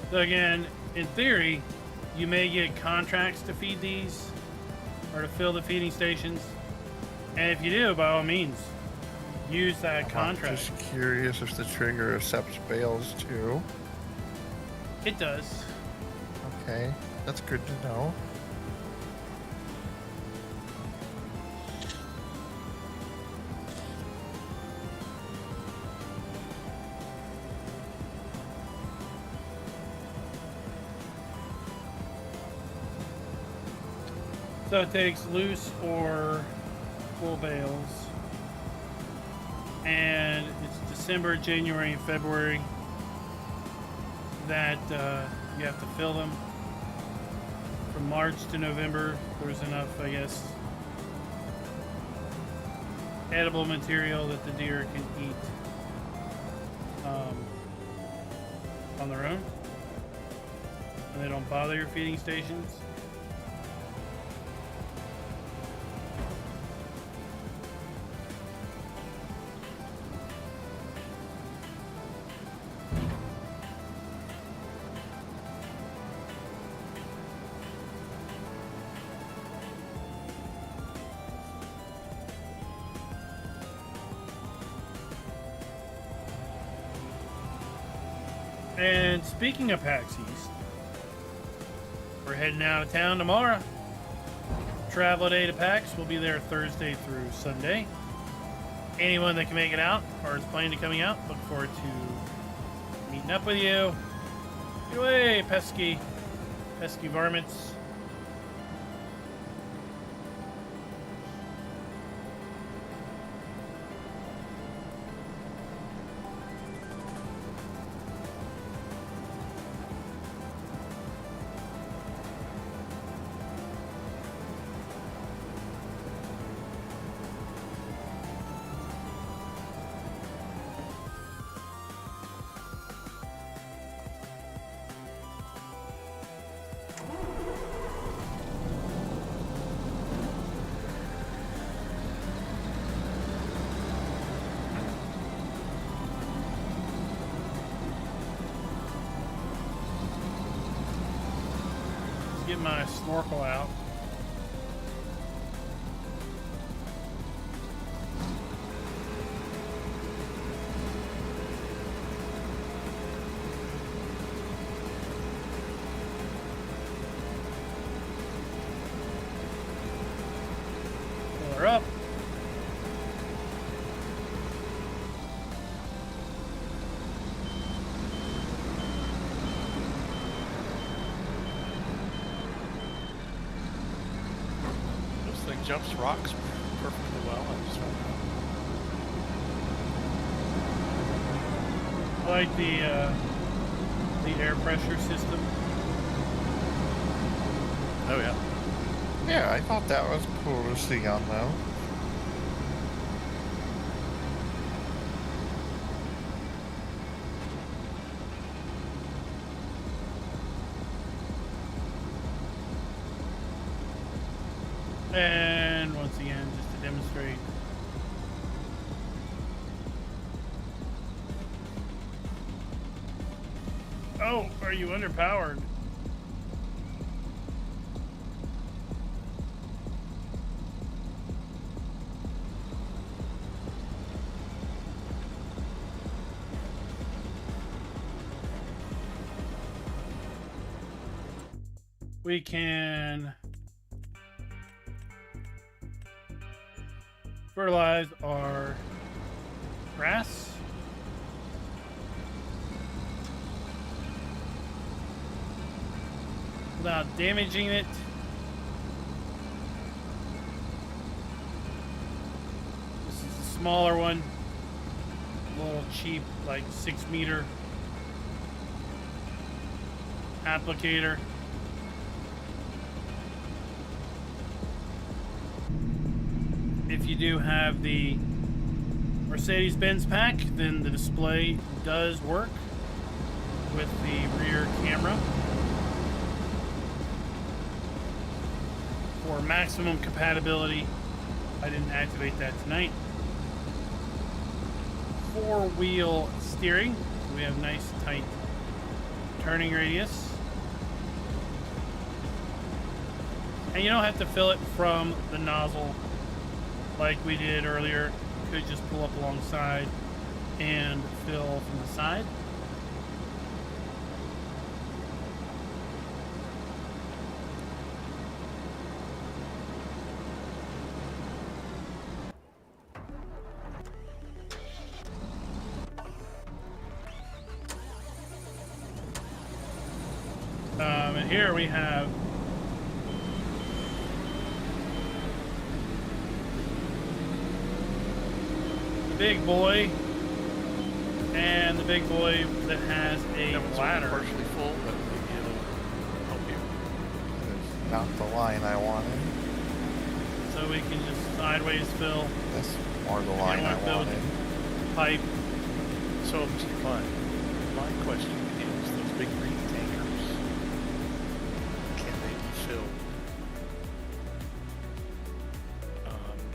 So again, in theory, you may get contracts to feed these or to fill the feeding stations. And if you do, by all means, use that contract. I'm just curious if the trigger accepts bales too. It does. Okay, that's good to know. So it takes loose or full bales. And it's December, January, and February that you have to fill them. From March to November, there's enough, I guess, edible material that the deer can eat on their own. And they don't bother your feeding stations. And speaking of PAX East, we're heading out of town tomorrow. Travel day to PAX. We'll be there Thursday through Sunday. Anyone that can make it out or is planning to coming out, look forward to meeting up with you. Get away, pesky varmints. Get my snorkel out. Pull her up. Jumps rocks perfectly well. I like the air pressure system. Oh yeah. Yeah, I thought that was cool to see on them. And once again, just to demonstrate. Oh, are you underpowered? we can fertilize our grass. Without damaging it. This is a smaller one. A little cheap, like 6-meter applicator. If you do have the Mercedes-Benz pack, then the display does work with the rear camera. For maximum compatibility, I didn't activate that tonight. 4-wheel steering, so we have nice tight turning radius. And you don't have to fill it from the nozzle like we did earlier. You could just pull up alongside and fill from the side. And here we have the big boy and the big boy that has a That one's ladder. partially full, but maybe it'll help you. It's not the line I wanted. So we can just sideways fill That's more the line I want to build wanted. pipe. So, Mr. Klein, my question is, those big green tankers, can they be filled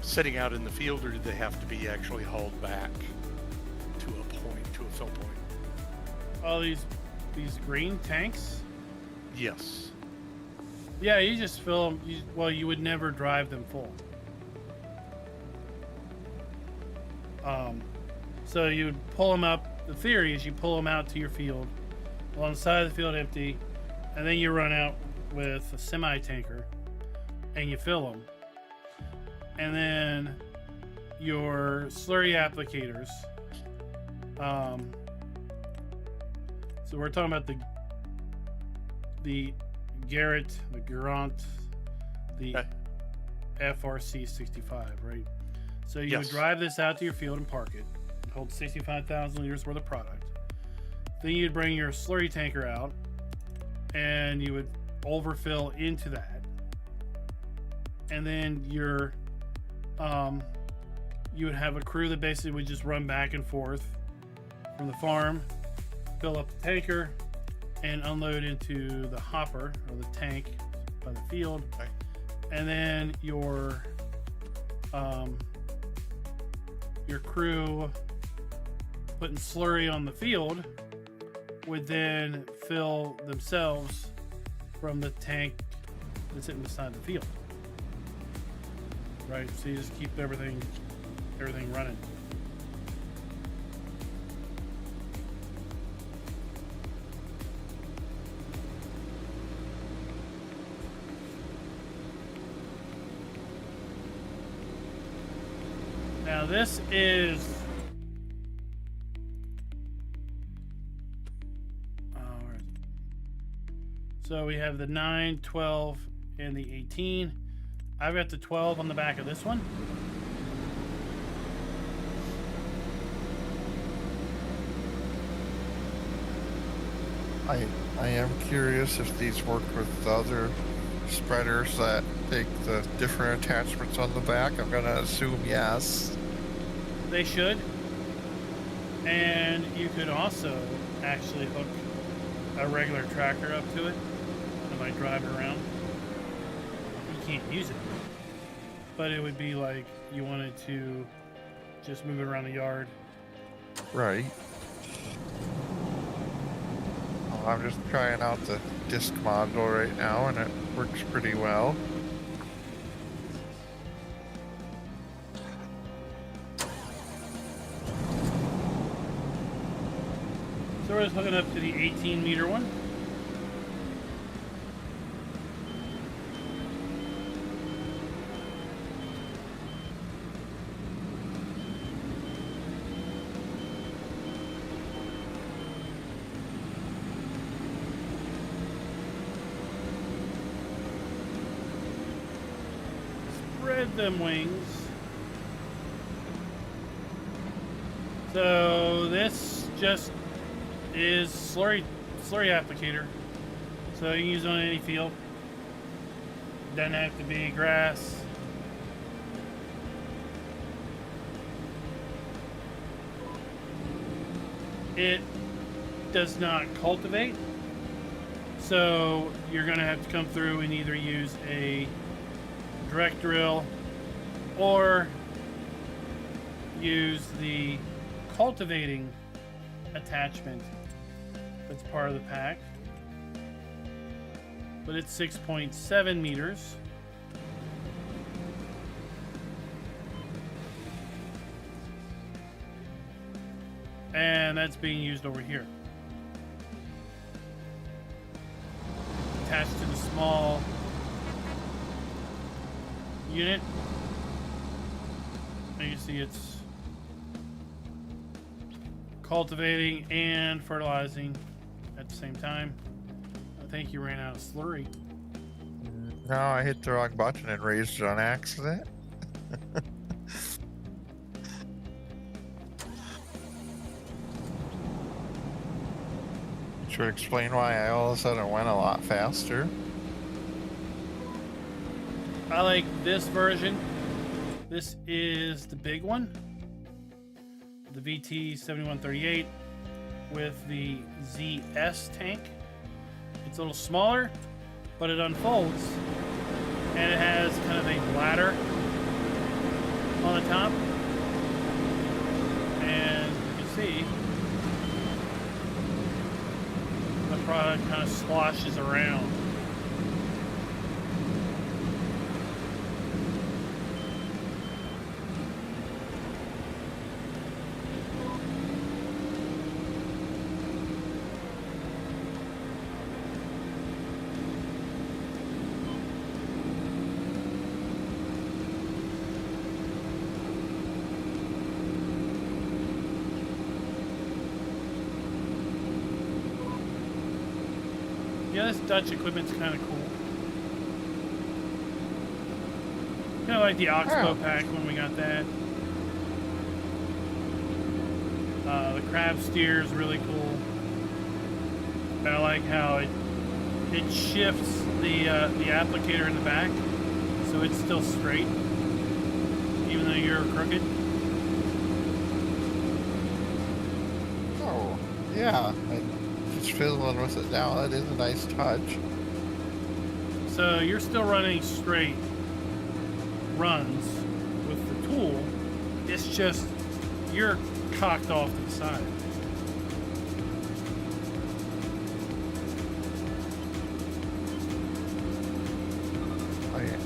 sitting out in the field, or do they have to be actually hauled back to a point, to a fill point? All these green tanks. Yes. Yeah, you just fill them. Well, you would never drive them full. So you would pull them up. The theory is you pull them out to your field, on the side of the field empty, and then you run out with a semi-tanker, and you fill them. And then your slurry applicators. So we're talking about the Garrett, the Garant, the Okay. FRC 65, right? So you would Yes. drive this out to your field and park it. It holds 65,000 liters worth of product. Then you'd bring your slurry tanker out, and you would overfill into that. And then you would have a crew that basically would just run back and forth from the farm, fill up the tanker, and unload into the hopper or the tank by the field. Okay. And then your crew putting slurry on the field would then fill themselves from the tank that's sitting beside the field. Right, so you just keep everything running. Now this is where is it? So we have the 9, 12, and the 18. I've got the 12 on the back of this one. I am curious if these work with the other spreaders that take the different attachments on the back. I'm gonna assume yes. They should. And you could also actually hook a regular tractor up to it and like drive it around. You can't use it, but it would be like you wanted to just move it around the yard. Right. Well, I'm just trying out the disc module right now, and it works pretty well. So we're just hooking up to the 18-meter one. them wings. So this just is slurry applicator. So you can use it on any field. Doesn't have to be grass. It does not cultivate, so you're going to have to come through and either use a direct drill or use the cultivating attachment that's part of the pack. But it's 6.7 meters. And that's being used over here. Attached to the small unit. And you see it's cultivating and fertilizing at the same time. I think you ran out of slurry. No, I hit the wrong button and raised it on accident. Which would explain why I all of a sudden went a lot faster. I like this version. This is the big one. The VT7138 with the ZS tank. It's a little smaller, but it unfolds. And it has kind of a ladder on the top. And you can see the product kind of sloshes around. Yeah, this Dutch equipment's kind of cool. Kind of like the Oxbow pack when we got that. The crab steer is really cool. And I like how it shifts the applicator in the back, so it's still straight, even though you're crooked. Oh, yeah. Just fiddling with it now. That is a nice touch. So you're still running straight runs with the tool. It's just you're cocked off to the side.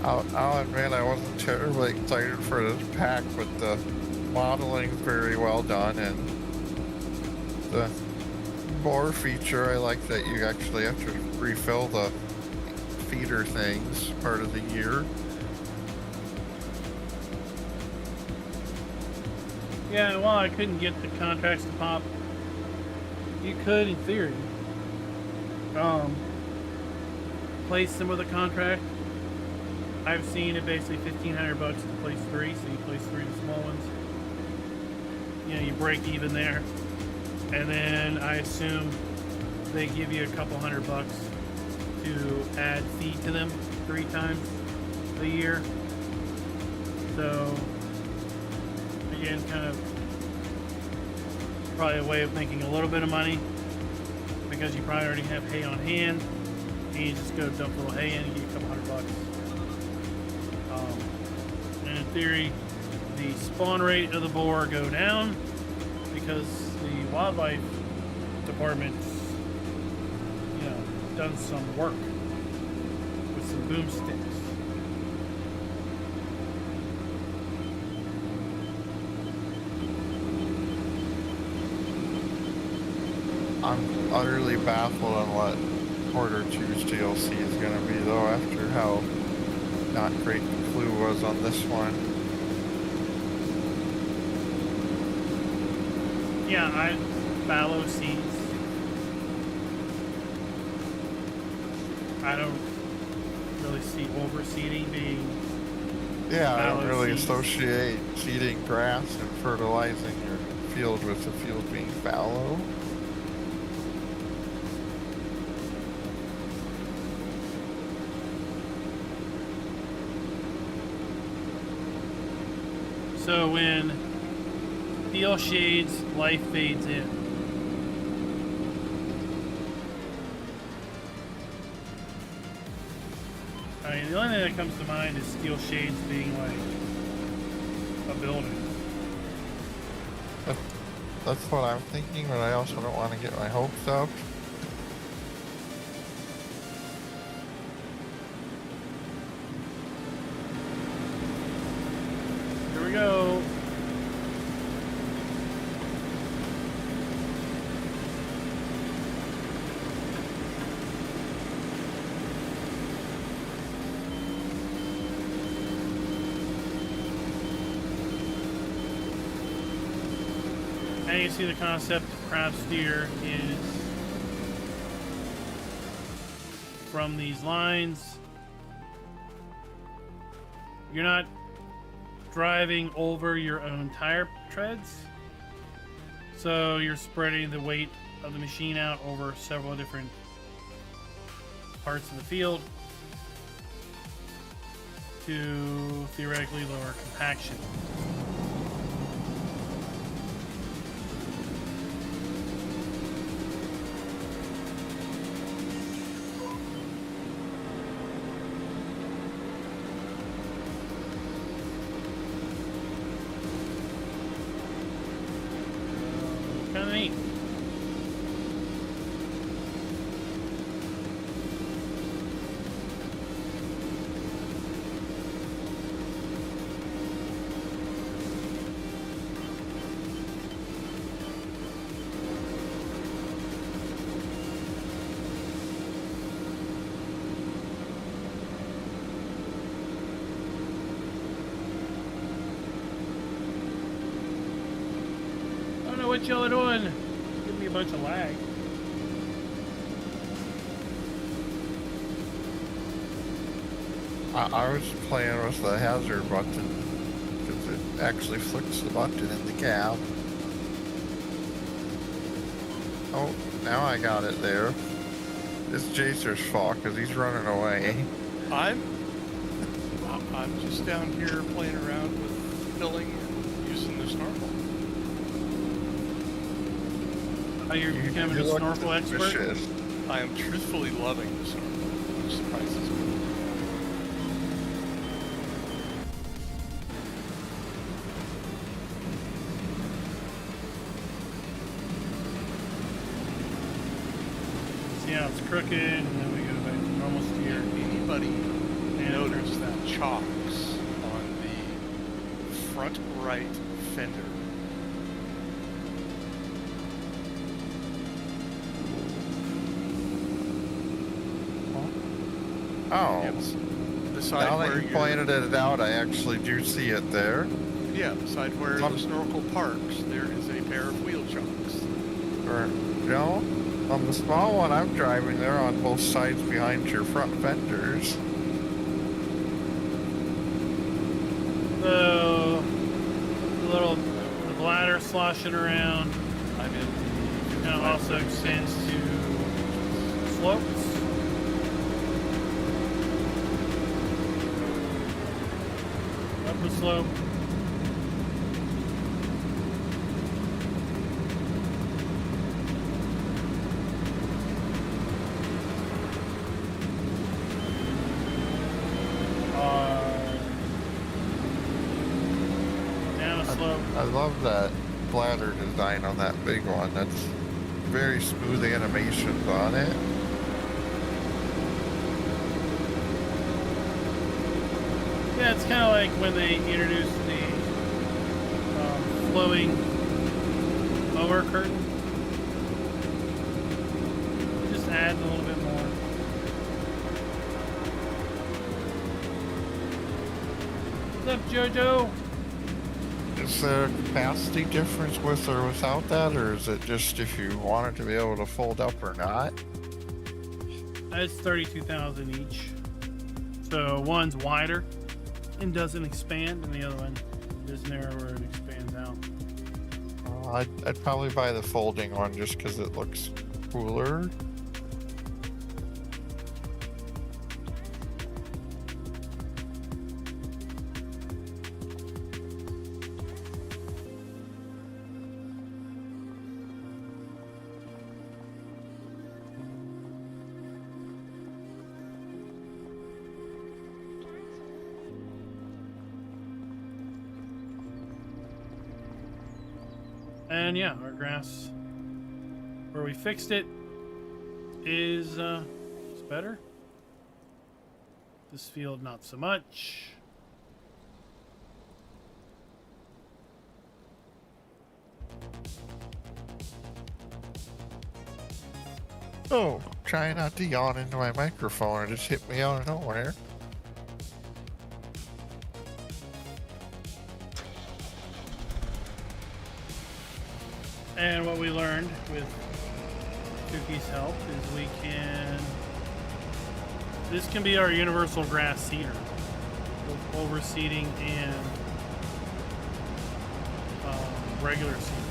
I'll admit I wasn't terribly excited for this pack, but the modeling's very well done, and the bore feature, I like that you actually have to refill the feeder things part of the year. Yeah, and while I couldn't get the contracts to pop, you could, in theory, place them with a contract. I've seen it basically $1,500 to place 3, so you place 3 of the small ones. You know, you break even there. And then I assume they give you a couple $100 to add feed to them 3 times a year. So again, kind of probably a way of making a little bit of money, because you probably already have hay on hand and you just go dump a little hay in and get a couple $100. And in theory, the spawn rate of the boar go down because the wildlife department's, you know, done some work with some boomsticks. I'm utterly baffled on what Quarter 2's DLC is going to be, though, after how not great the clue was on this one. Yeah, fallow seeds. I don't really see overseeding being Yeah, I don't fallow really seeds. associate seeding grass and fertilizing your field with the field being fallow. So when field shades, life fades in. I mean, the only thing that comes to mind is steel shades being like a building. That's what I'm thinking, but I also don't want to get my hopes up. Here we go. And you see the concept craft steer is from these lines. You're not driving over your own tire treads, so you're spreading the weight of the machine out over several different parts of the field to theoretically lower compaction. Kind of neat. I don't know what y'all are doing. Give me a bunch of lag. I was playing with the hazard button because it actually flicks the button in the cab. Oh, now I got it there. It's Jacer's fault because he's running away. I'm just down here playing around with filling and using the snorkel. Oh, you're becoming a look snorkel expert? suspicious. I am truthfully loving the snorkel, which surprises me. See how it's crooked, and then we go back to normal steer. Anybody And notice that chocks on the front right fender? Oh, Yes. The side now where that you you're- pointed it out, I actually do see it there. Yeah, the side where Some- the snorkel parks, there is a pair of wheel chocks. Or, no, on the small one I'm driving, they're on both sides behind your front fenders. So the bladder sloshing around I'm in the kind of also extends to slopes. Up the slope. Down a slope. I love that bladder design on that big one. That's very smooth animations on it. Yeah, it's kind of like when they introduced the flowing mower curtain. Just add a little bit more. What's up, JoJo? Is there a capacity difference with or without that, or is it just if you want it to be able to fold up or not? That's 32,000 each. So one's wider and doesn't expand, and the other one is narrower and expands out. I'd probably buy the folding one just because it looks cooler. And yeah, our grass, where we fixed it, is it's better. This field, not so much. Oh, try not to yawn into my microphone. It just hit me out of nowhere. And what we learned with Cookie's help is we can... This can be our universal grass seeder, both overseeding and regular seeding.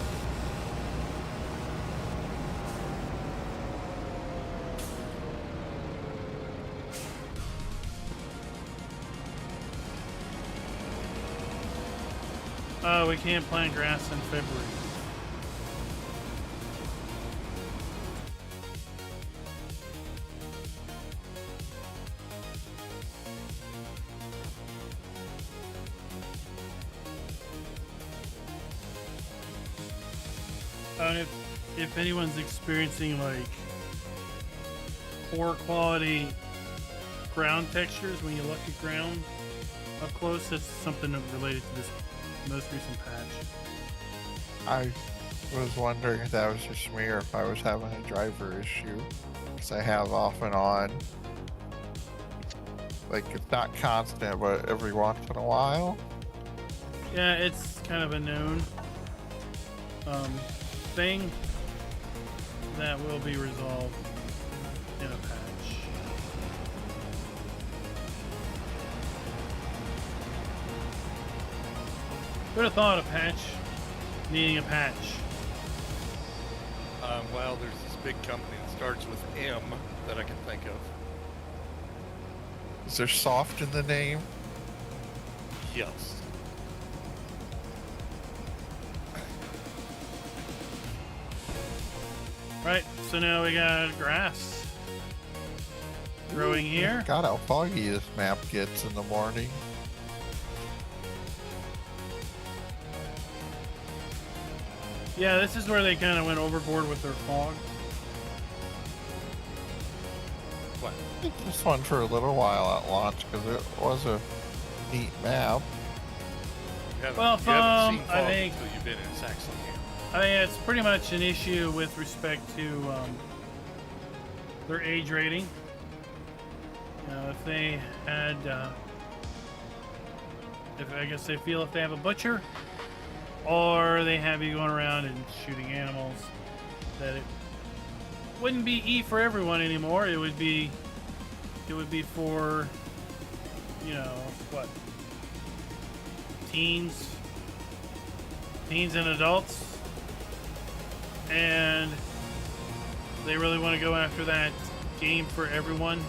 We can't plant grass in February. If anyone's experiencing like poor quality ground textures when you look at ground up close, that's something related to this most recent patch. I was wondering if that was just me or if I was having a driver issue. Because I have off and on. Like, it's not constant, but every once in a while. Yeah, it's kind of a known thing that will be resolved in a patch. Who'd have thought a patch needing a patch? Well, there's this big company that starts with M that I can think of. Is there soft in the name? Yes. Right, so now we got grass growing here. God, how foggy this map gets in the morning. Yeah, this is where they kind of went overboard with their fog. What? I think this one for a little while at launch because it was a neat map. Well, you haven't seen fog I think until you've been in Saxon Camp. I mean, it's pretty much an issue with respect to their age rating. You know, if they had, if I guess they feel if they have a butcher, or they have you going around and shooting animals, that it wouldn't be E for everyone anymore. It would be for, you know, what, teens and adults. And they really want to go after that game for everyone.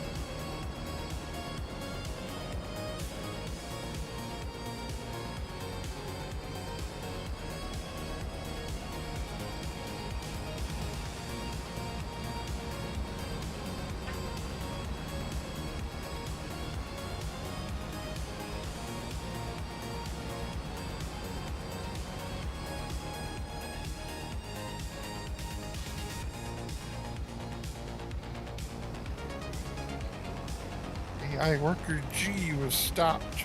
AI worker G was stopped.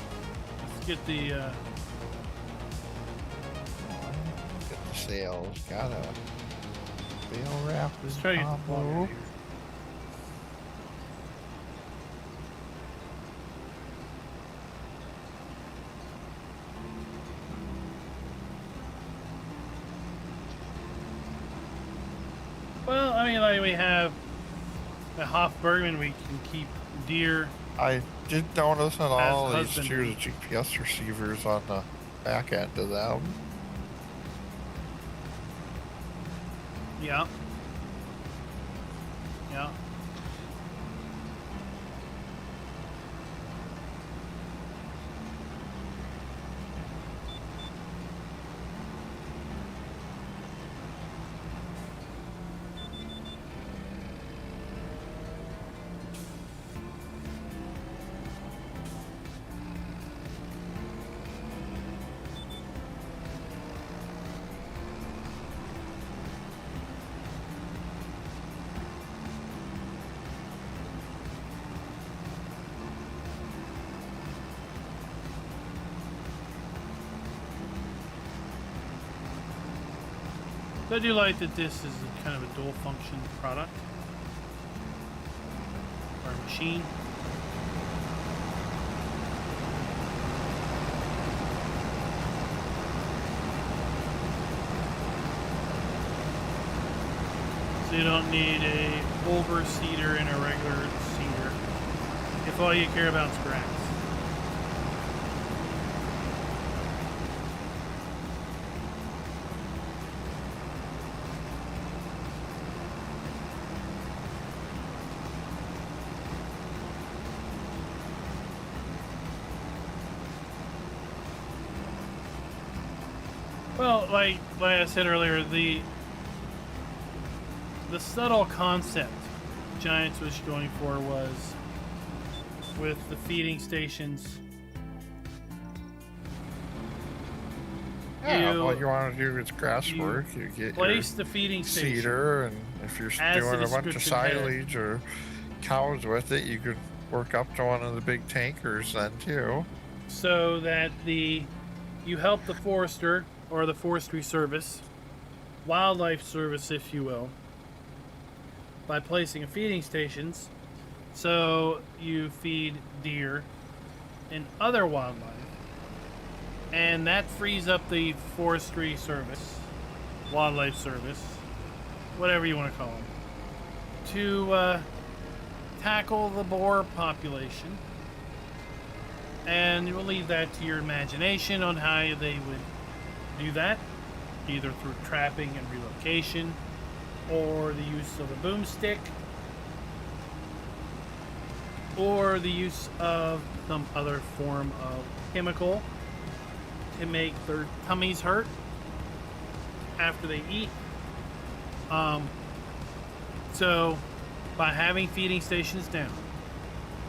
Let's get the Get the sales. Got a Bale wrap. let's try to get the fog out of here. Well, I mean, like we have the Hoff Bergman, we can keep deer. did notice on all these too, husbandry. the GPS receivers on the back end of them. Yeah. Yeah. So I do like that this is kind of a dual function product or machine. So you don't need a overseeder and a regular seeder if all you care about is grass. Well, like I said earlier, the subtle concept Giants was going for was with the feeding stations. Yeah, what you want to do is grass work. You get place your the feeding station cedar, and if you're as doing the a bunch of description had. silage or cows with it, you could work up to one of the big tankers then too. So that you help the forester or the forestry service, wildlife service if you will, by placing a feeding stations. So you feed deer and other wildlife, and that frees up the forestry service, wildlife service, whatever you want to call them, to tackle the boar population. And we'll leave that to your imagination on how they would do that, either through trapping and relocation, or the use of a boomstick, or the use of some other form of chemical to make their tummies hurt after they eat. So by having feeding stations down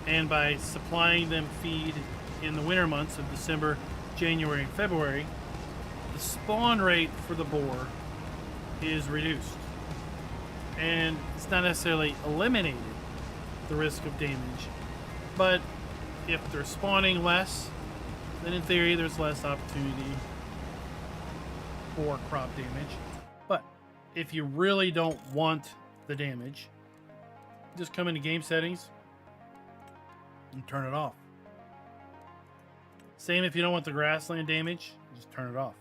and by supplying them feed in the winter months of December, January, and February, the spawn rate for the boar is reduced. And it's not necessarily eliminated the risk of damage, but if they're spawning less, then in theory there's less opportunity for crop damage. But if you really don't want the damage, just come into game settings and turn it off. Same if you don't want the grassland damage, just turn it off.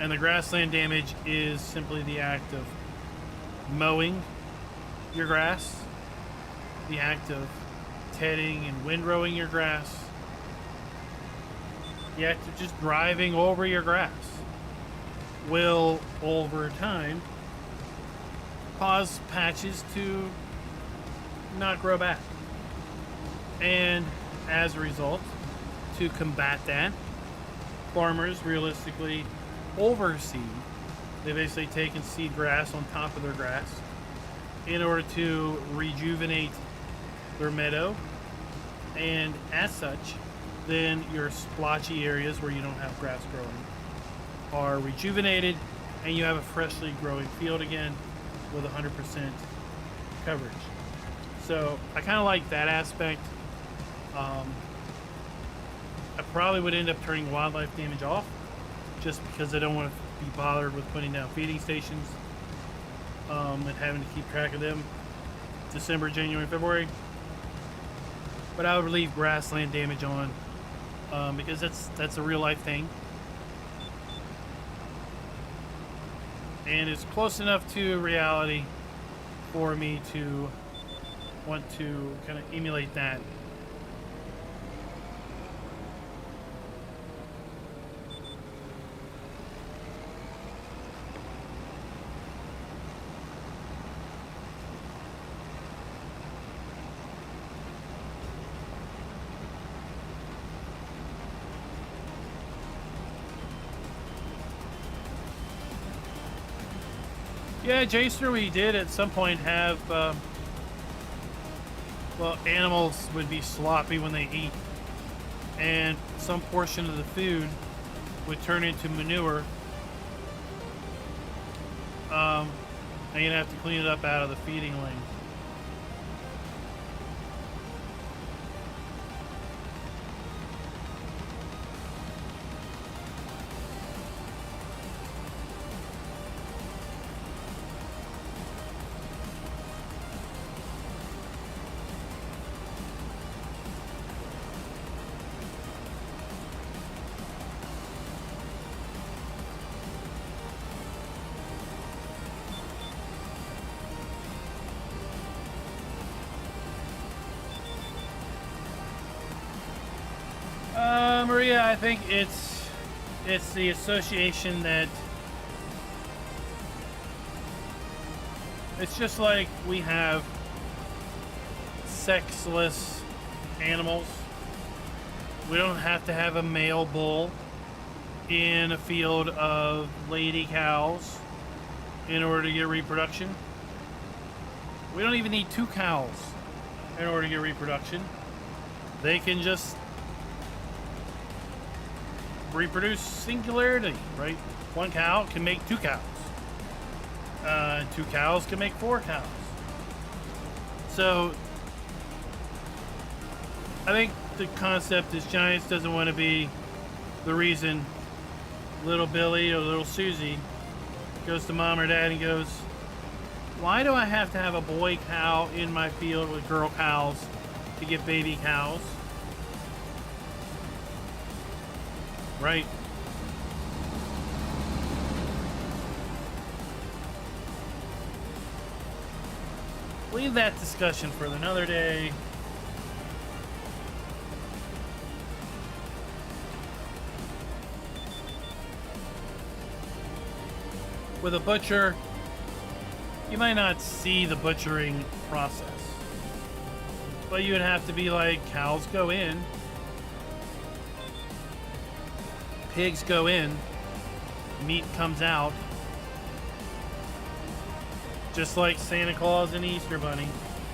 And the grassland damage is simply the act of mowing your grass, the act of tedding and windrowing your grass, the act of just driving over your grass will, over time, cause patches to not grow back. And as a result, to combat that, farmers realistically overseed. They basically take and seed grass on top of their grass in order to rejuvenate their meadow, and as such, then your splotchy areas where you don't have grass growing are rejuvenated, and you have a freshly growing field again with 100% coverage. So I kind of like that aspect. I probably would end up turning wildlife damage off just because I don't want to be bothered with putting down feeding stations and having to keep track of them December, January, February. But I would leave grassland damage on because that's a real life thing. And it's close enough to reality for me to want to kind of emulate that. Yeah, Jaster, we did at some point have, well, animals would be sloppy when they eat, and some portion of the food would turn into manure. And you'd have to clean it up out of the feeding lane. Maria, I think it's the association that it's just like we have sexless animals. We don't have to have a male bull in a field of lady cows in order to get reproduction. We don't even need 2 cows in order to get reproduction. They can just reproduce singularity, right? 1 cow can make 2 cows. 2 cows can make 4 cows. So I think the concept is Giants doesn't want to be the reason little Billy or little Susie goes to mom or dad and goes, why do I have to have a boy cow in my field with girl cows to get baby cows? Right. Leave that discussion for another day. With a butcher, you might not see the butchering process, but you would have to be like, cows go in, pigs go in, meat comes out, just like Santa Claus and Easter Bunny.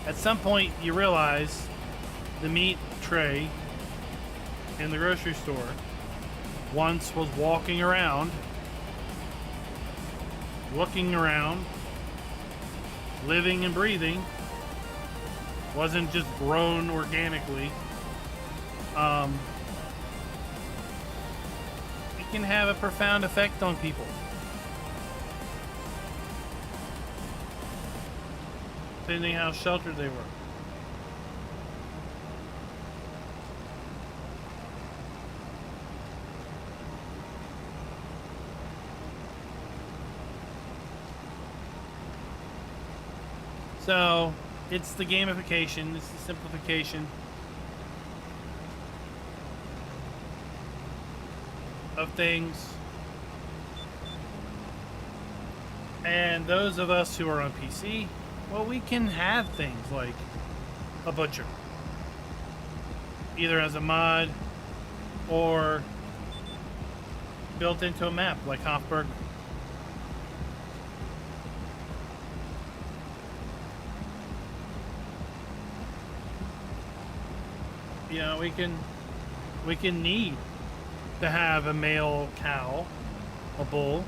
At some point, you realize the meat tray in the grocery store once was walking around, looking around, living and breathing, wasn't just grown organically. It can have a profound effect on people. Depending how sheltered they were. So, it's the gamification, it's the simplification of things. And those of us who are on PC, well, we can have things like a butcher, either as a mod or built into a map like Hofburg. You know, we can need to have a male cow, a bull,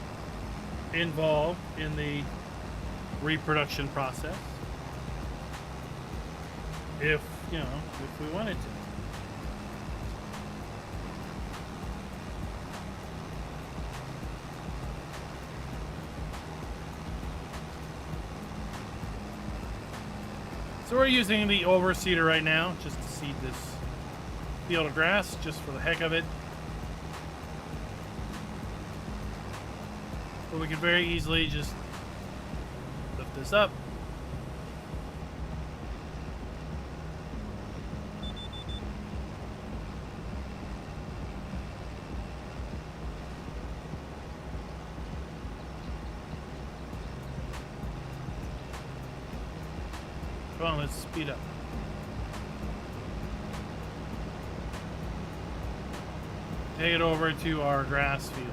involved in the reproduction process, if we wanted to. So we're using the overseeder right now just to seed this field of grass, just for the heck of it. But we could very easily just lift this up, Come on, let's speed up. Take it over to our grass field.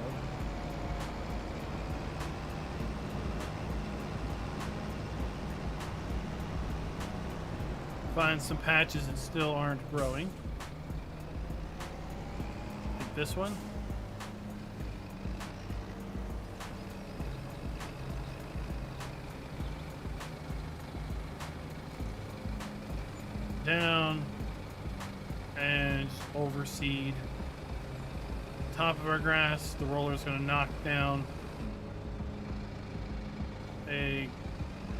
Find some patches that still aren't growing. Like this one. Down and just overseed top of our grass. The roller is going to knock down a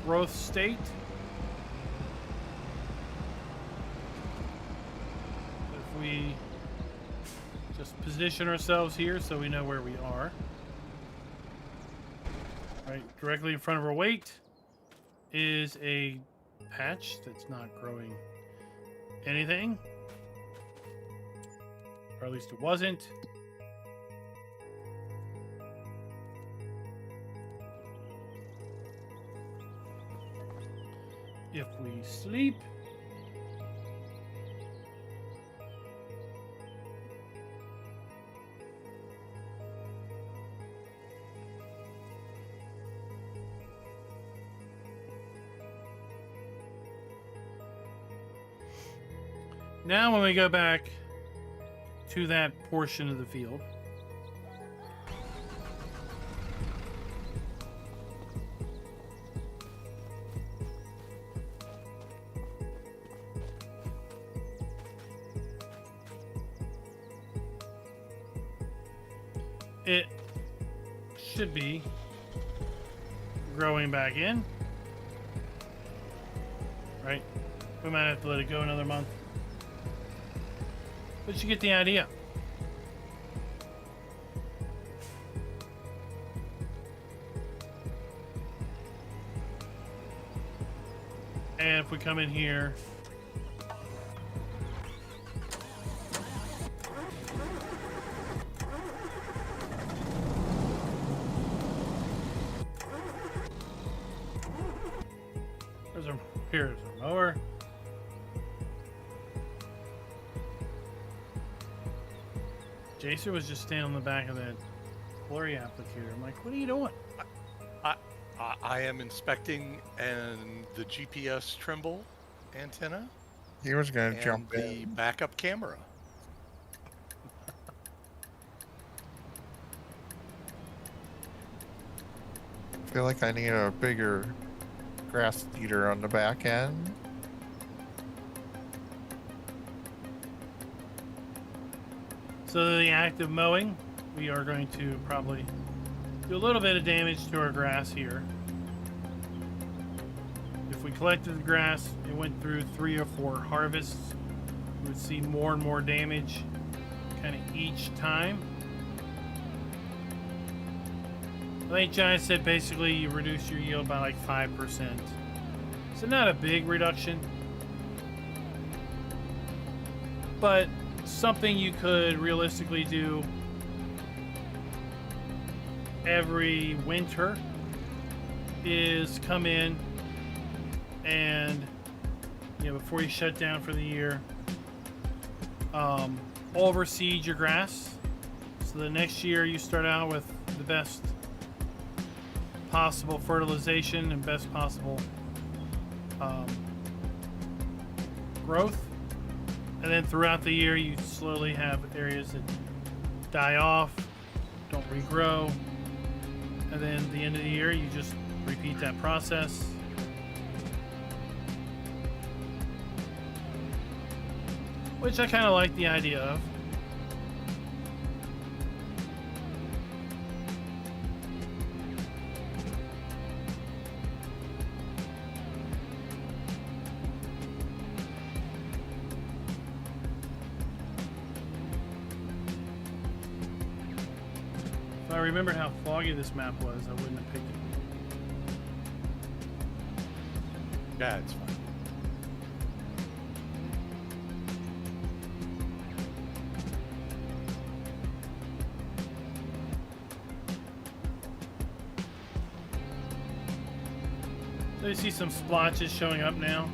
growth state. If we just position ourselves here so we know where we are. Right, directly in front of our weight is a patch that's not growing anything, or at least it wasn't. If we sleep, now when we go back to that portion of the field, it should be growing back in, right? We might have to let it go another month. But you get the idea. And if we come in here, here's our mower. Jason was just standing on the back of that blurry applicator. I'm like, what are you doing? I am inspecting the GPS Trimble antenna. He was going to and jump the in. backup camera. I feel like I need a bigger grass eater on the back end. So the active mowing, we are going to probably do a little bit of damage to our grass here. If we collected the grass, it went through 3 or 4 harvests, we would see more and more damage kind of each time. I think John said basically you reduce your yield by like 5%. So not a big reduction, but something you could realistically do every winter is come in and, you know, before you shut down for the year, overseed your grass. So the next year you start out with the best possible fertilization and best possible growth. And then throughout the year, you slowly have areas that die off, don't regrow. And then at the end of the year, you just repeat that process. Which I kind of like the idea of. If I remembered how foggy this map was, I wouldn't have picked it. Yeah, it's fine. So you see some splotches showing up now.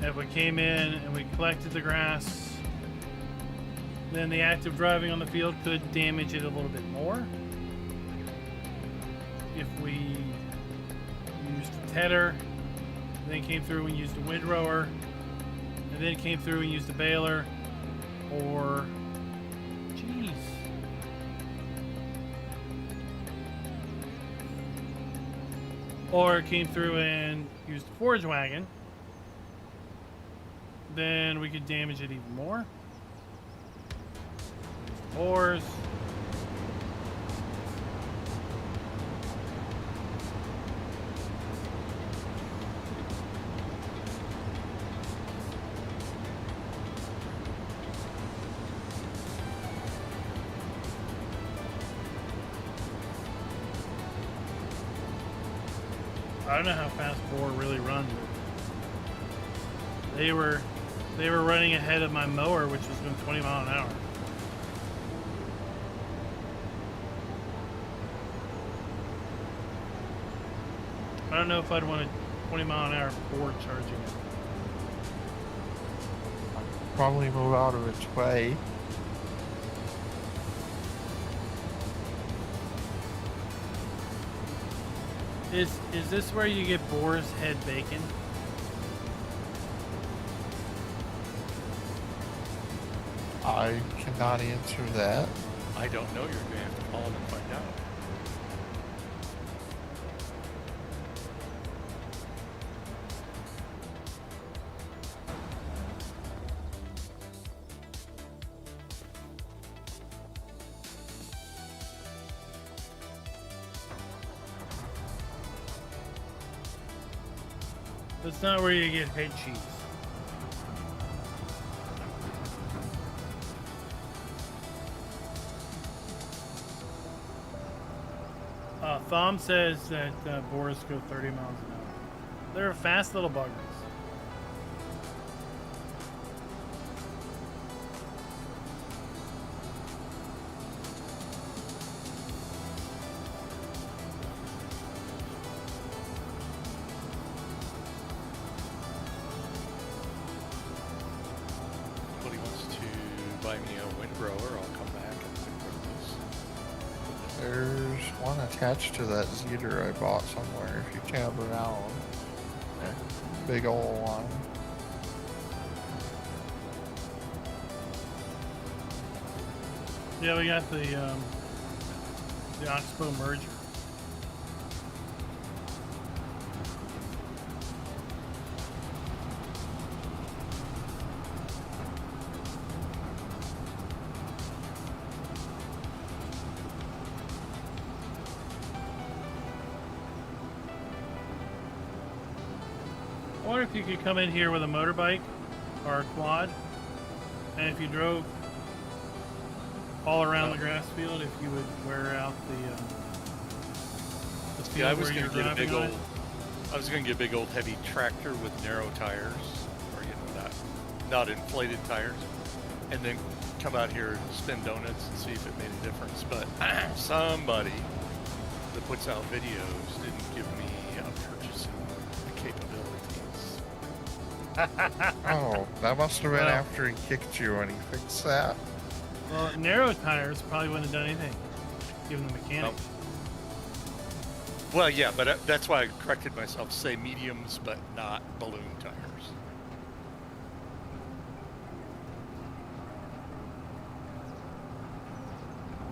If we came in and we collected the grass, then the active driving on the field could damage it a little bit more. If we used a tedder, then came through and used a windrower, and then came through and used a baler, or jeez. Or came through and used a forage wagon, then we could damage it even more. Ores. I don't know how fast Boar really runs. They were running ahead of my mower, which was going 20 miles an hour. I don't know if I'd want a 20 mile an hour Boar charging it. Probably move out of its way. Is this where you get Boar's head bacon? I cannot answer that. I don't know. You're going to have to call them and find out. That's not where you get head cheese. Thom says that Boars go 30 miles an hour. They're fast little buggers. Somebody wants to buy me a windrower, I'll come back and windrow this. There's one attached to that Zeter I bought somewhere if you tab around. Big old one. Yeah, we got the Oxbow merger. I wonder if you could come in here with a motorbike or a quad, and if you drove all around the grass field, if you would wear out the field Yeah, I was where going you're to get a driving big on old. it. I was going to get a big old heavy tractor with narrow tires, or not inflated tires, and then come out here and spin donuts and see if it made a difference. But somebody that puts out videos didn't give me purchasing capabilities. Oh, that must have been Well- after he kicked you and he fixed that. Well, narrow tires probably wouldn't have done anything, given the mechanics. Well, yeah, but that's why I corrected myself to say mediums, but not balloon tires.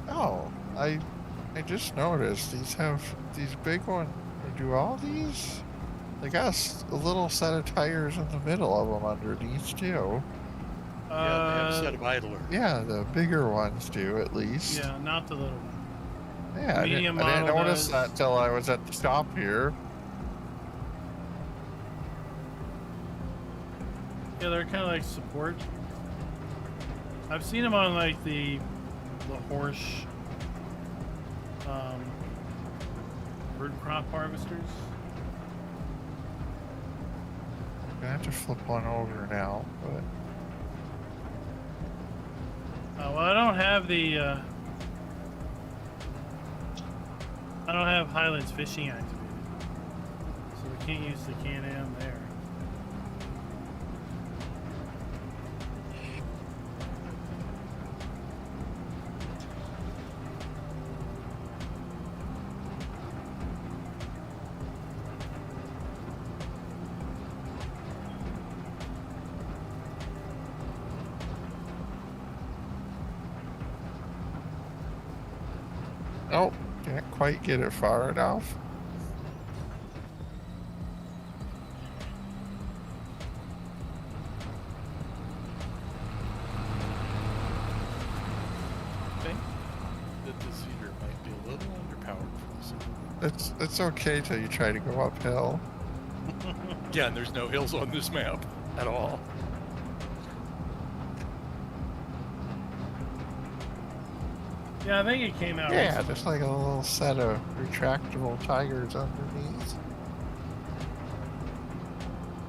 Oh, I just noticed these big ones. They do all these. They got a little set of tires in the middle of them underneath too. Yeah, they have a set of idler. Yeah, the bigger ones do at least. Yeah, not the little one. Yeah, I medium didn't model notice does. that till I was at the shop here. Yeah, they're kind of like support. I've seen them on like the horse root crop harvesters. I'm gonna have to flip one over now, but Well, I don't have the I don't have Highlands fishing activated, so we can't use the Can-Am there. Oh, can't quite get it far enough. I think that the seeder might be a little underpowered for this. It's okay till you try to go uphill. Yeah, and there's no hills on this map at all. Yeah, I think it came out. Yeah, recently. just like a little set of retractable tires underneath.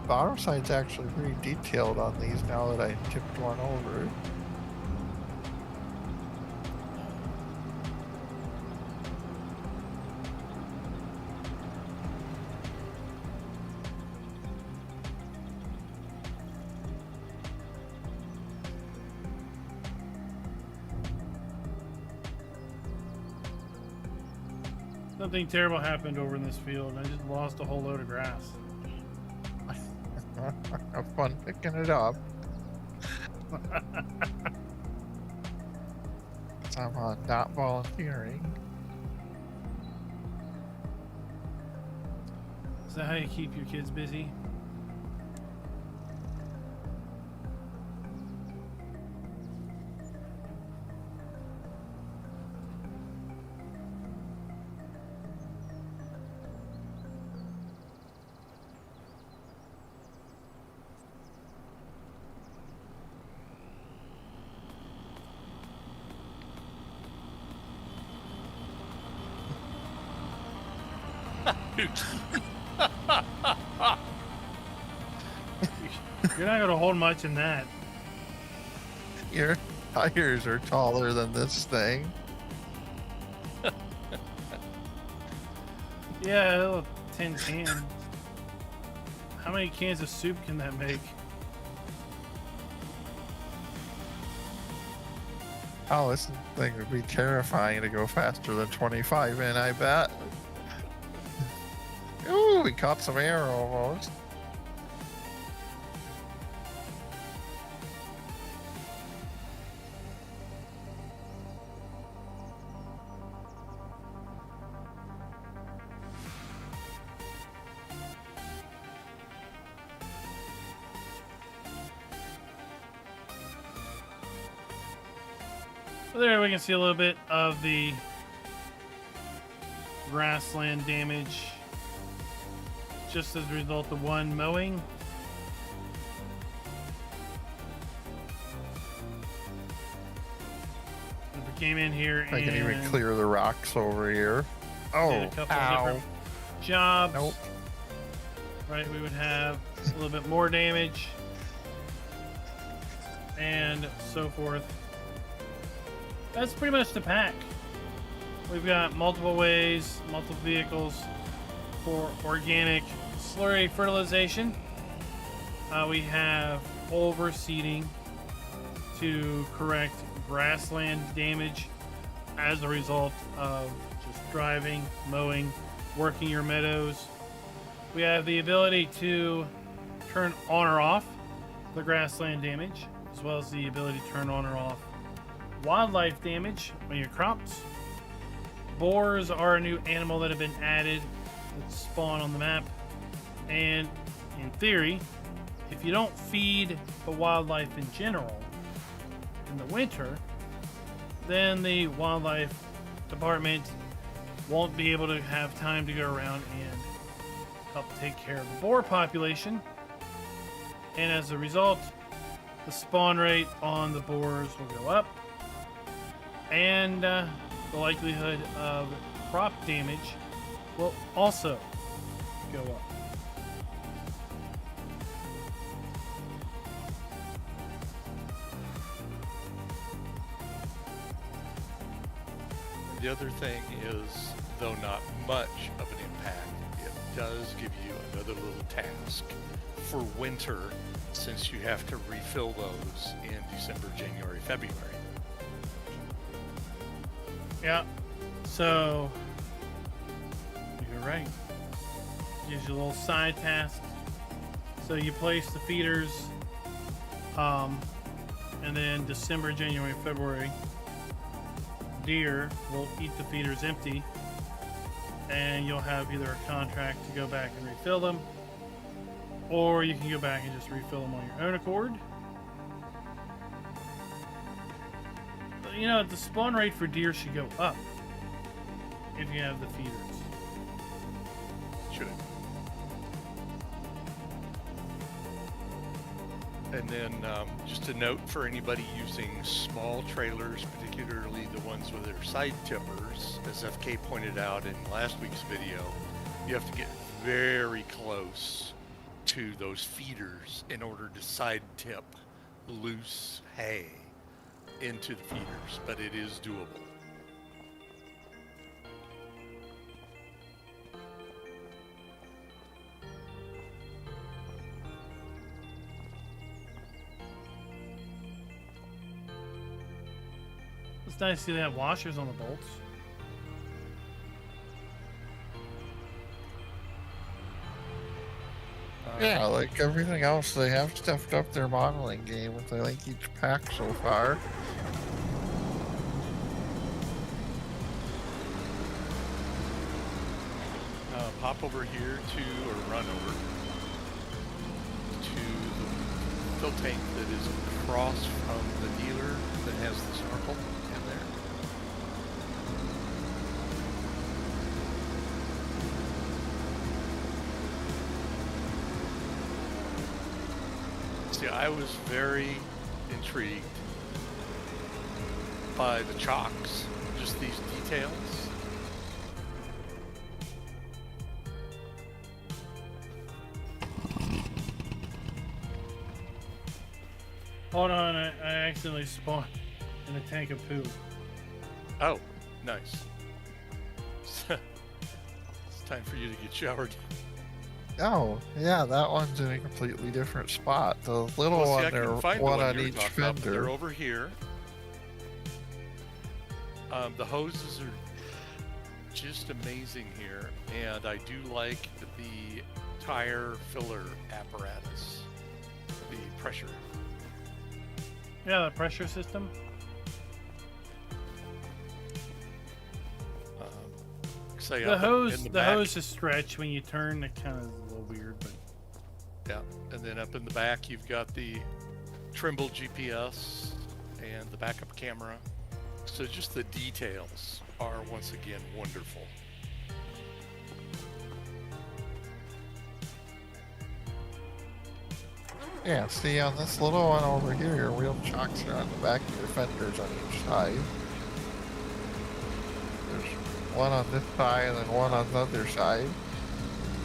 The auto side's actually pretty detailed on these now that I tipped one over. Something terrible happened over in this field, and I just lost a whole load of grass. Have fun picking it up. I'm not volunteering. Is that how you keep your kids busy? You're not gonna hold much in that. Your tires are taller than this thing. Yeah, a little tin can. How many cans of soup can that make? Oh, this thing would be terrifying to go faster than 25 in, I bet. Ooh, we caught some air almost. So there we can see a little bit of the grassland damage just as a result of one mowing. If we came in here I can even and clear the rocks over here. did Oh, a couple of ow. different jobs, Nope. right, we would have a little bit more damage and so forth. That's pretty much the pack. We've got multiple ways, multiple vehicles for organic slurry fertilization. We have overseeding to correct grassland damage as a result of just driving, mowing, working your meadows. We have the ability to turn on or off the grassland damage, as well as the ability to turn on or off wildlife damage on your crops. Boars are a new animal that have been added that spawn on the map, and in theory, if you don't feed the wildlife in general in the winter, then the wildlife department won't be able to have time to go around and help take care of the boar population, and as a result, the spawn rate on the boars will go up, and the likelihood of crop damage will also go up. The other thing is, though not much of an impact, it does give you another little task for winter, since you have to refill those in December, January, February. Yeah, so you're right. Gives you a little side task. So you place the feeders, and then December, January, February, deer will eat the feeders empty, and you'll have either a contract to go back and refill them, or you can go back and just refill them on your own accord. But, you know, the spawn rate for deer should go up if you have the feeders. Should. And then just a note for anybody using small trailers, particularly the ones with their side tippers, as FK pointed out in last week's video, you have to get very close to those feeders in order to side tip loose hay into the feeders, but it is doable. It's nice to see they have washers on the bolts. Yeah, like everything else, they have stepped up their modeling game with, I think, each pack so far. Pop over here to, or run over to the fill tank that is across from the dealer that has the snorkel in there. See, I was very intrigued by the chocks, just these details. Hold on, I accidentally spawned in a tank of poo. Oh, nice. It's time for you to get showered. Oh, yeah, that one's in a completely different spot. The little Well, see, I one, couldn't there, find the one one on you were each talking about, but they're fender. over here. The hoses are just amazing here, and I do like the tire filler apparatus, the pressure. Yeah, the pressure system. Say The up in hose, the back, hose is stretched when you turn. It kind of is a little weird, but yeah, and then up in the back you've got the Trimble GPS and the backup camera. So just the details are once again wonderful. Yeah, see, on this little one over here, your wheel chocks are on the back of your fenders on each side. There's one on this side and then one on the other side.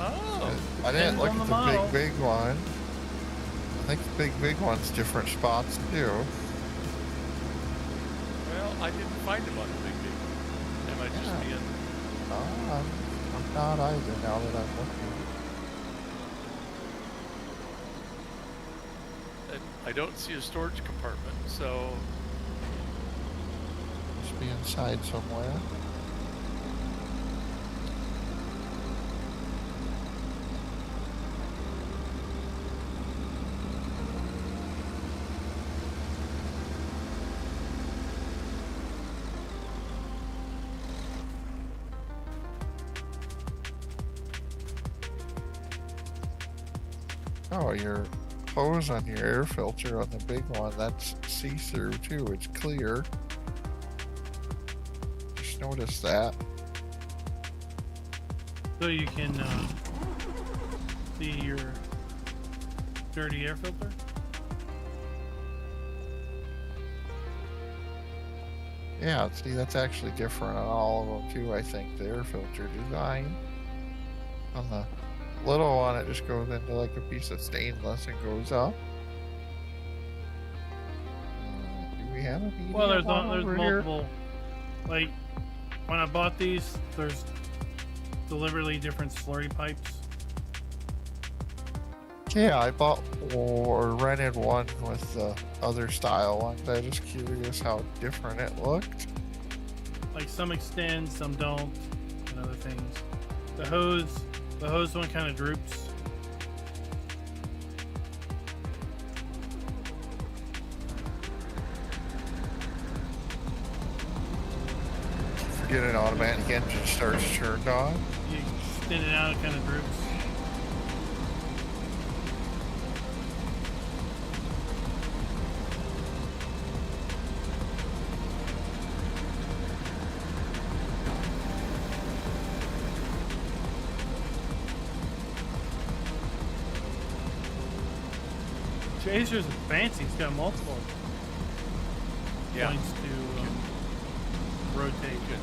Oh, I didn't depends look on at the the model. big one. I think the big one's different spots too. well, I didn't find him on the big one. Am I just Yeah. being... Oh, I'm not either now that I'm looking. I don't see a storage compartment, so Must be inside somewhere. Oh, your hose on your air filter on the big one, that's see-through too, it's clear. Just noticed that. so you can see your dirty air filter. Yeah, see, that's actually different on all of them too, I think, the air filter design. On the little one, it just goes into like a piece of stainless and goes up. Do we have a medium Well, there's one there's over here? multiple. Like when I bought these, there's deliberately different slurry pipes. Yeah, I bought or rented one with the other style ones. I was just curious how different it looked. Like some extend, some don't, and other things. The hose one kind of droops. get an automatic engine starts turned on. You spin it out, it kind of droops. Chaser's fancy. It's got multiple points to rotate. You can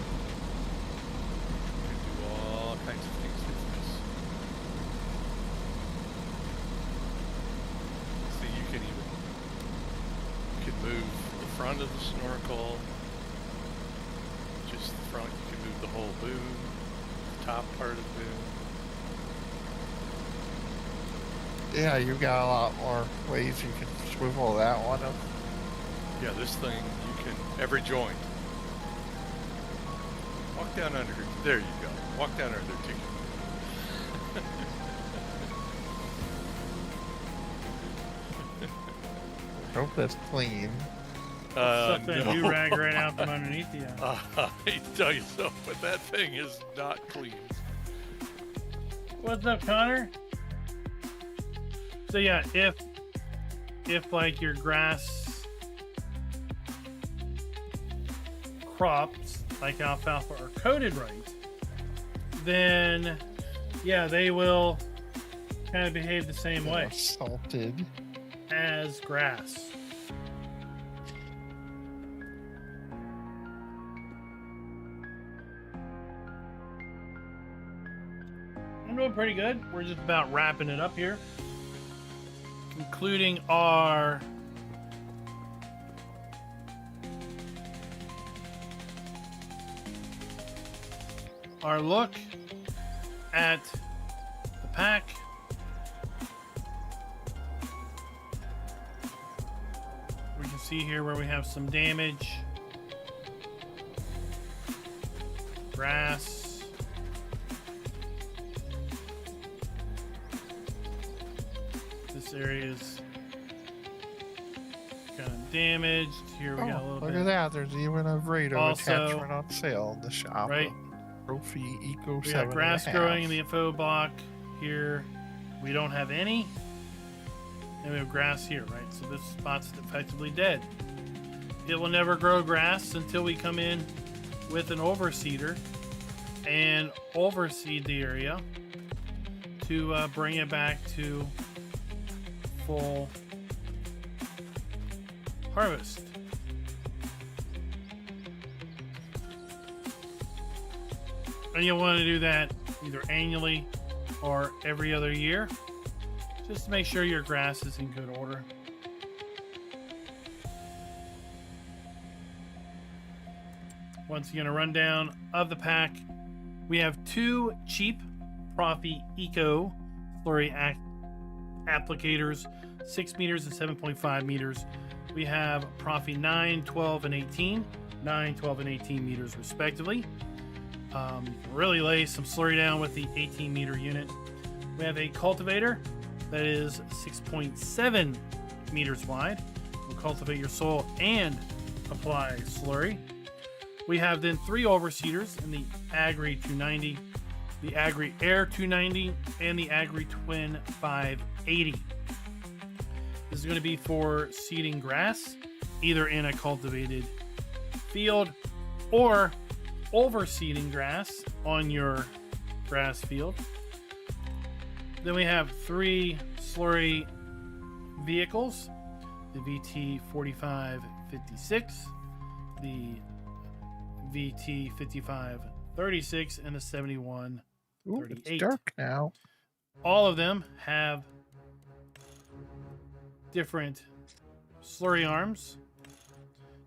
do all kinds of things with this. See, you can move the front of the snorkel, just the front. You can move the whole boom, the top part of the boom. Yeah, you've got a lot more ways you can swivel that one up. Yeah, this thing, you can, every joint. Walk down under, there you go. Walk down under there, Hope that's clean. Suck that no. do-rag right out from underneath you. I hate to tell you so, but that thing is not clean. What's up, Connor? So yeah, if like your grass crops like alfalfa are coated right, then yeah, they will kind of behave the same way Salted. as grass. I'm doing pretty good. We're just about wrapping it up here. Including our look at the pack. We can see here where we have some damage. Grass. This area is kind of damaged. Here we got a little Look bit. at that. There's even a Vredo Also, attachment on sale in the shop. Right. Trophy Eco We 7. got grass growing in the info block here. We don't have any. And we have grass here, right? So this spot's effectively dead. It will never grow grass until we come in with an overseeder and overseed the area to bring it back to full harvest. And you'll want to do that either annually or every other year, just to make sure your grass is in good order. Once again, a rundown of the pack. We have two cheap Profi Eco slurry applicators, 6 meters and 7.5 meters. We have Profi 9, 12, and 18, 9, 12, and 18 meters respectively. You can really lay some slurry down with the 18 meter unit. We have a cultivator that is 6.7 meters wide. Will cultivate your soil and apply slurry. We have then 3 overseeders in the Agri 290, the Agri Air 290, and the Agri Twin 580. This is going to be for seeding grass, either in a cultivated field or overseeding grass on your grass field. Then we have 3 slurry vehicles, the VT 4556, the VT 5536, and the 7138. Ooh, it's dark now. All of them have different slurry arms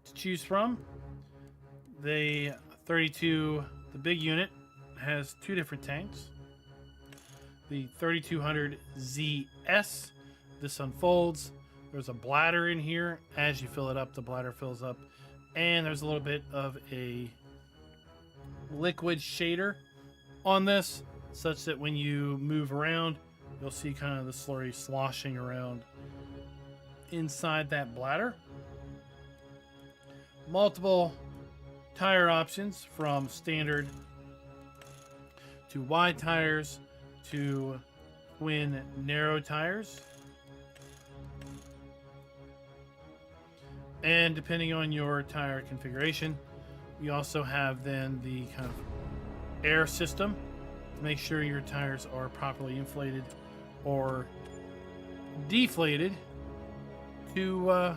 to choose from. The 32, the big unit, has 2 different tanks. The 3200 ZS, this unfolds. There's a bladder in here. As you fill it up, the bladder fills up. And there's a little bit of a liquid shader on this, such that when you move around, you'll see kind of the slurry sloshing around inside that bladder. Multiple tire options from standard to wide tires to twin narrow tires. And depending on your tire configuration, we also have then the kind of air system to make sure your tires are properly inflated or deflated to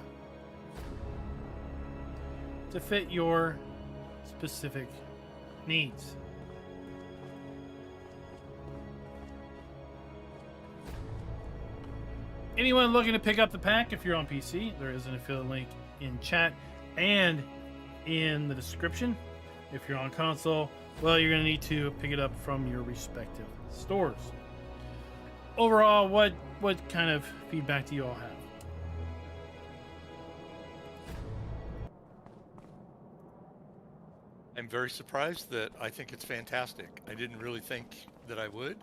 fit your specific needs. Anyone looking to pick up the pack, if you're on PC, there is an affiliate link in chat and in the description. If you're on console, well, you're going to need to pick it up from your respective stores. Overall, what kind of feedback do you all have? I'm very surprised that I think it's fantastic. I didn't really think that I would.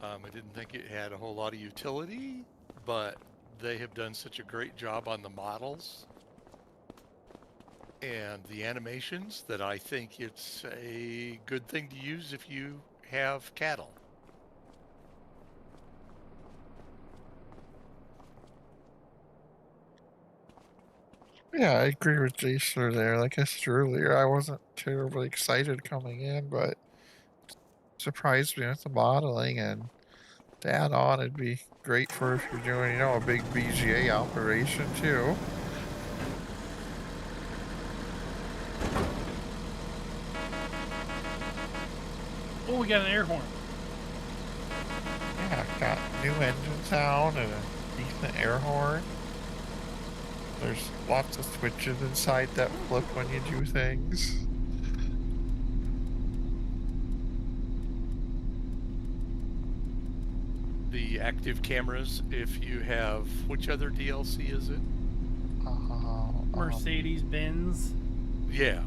I didn't think it had a whole lot of utility, but they have done such a great job on the models and the animations that I think it's a good thing to use if you have cattle. Yeah, I agree with Jason there. Like I said earlier, I wasn't terribly excited coming in, but surprised me with the modeling, and to add on, it'd be great for if you're doing, you know, a big BGA operation too. Oh, we got an air horn. Yeah, got new engine sound and a decent air horn. There's lots of switches inside that flip when you do things. The active cameras, if you have, which other DLC is it? Mercedes-Benz. Yeah.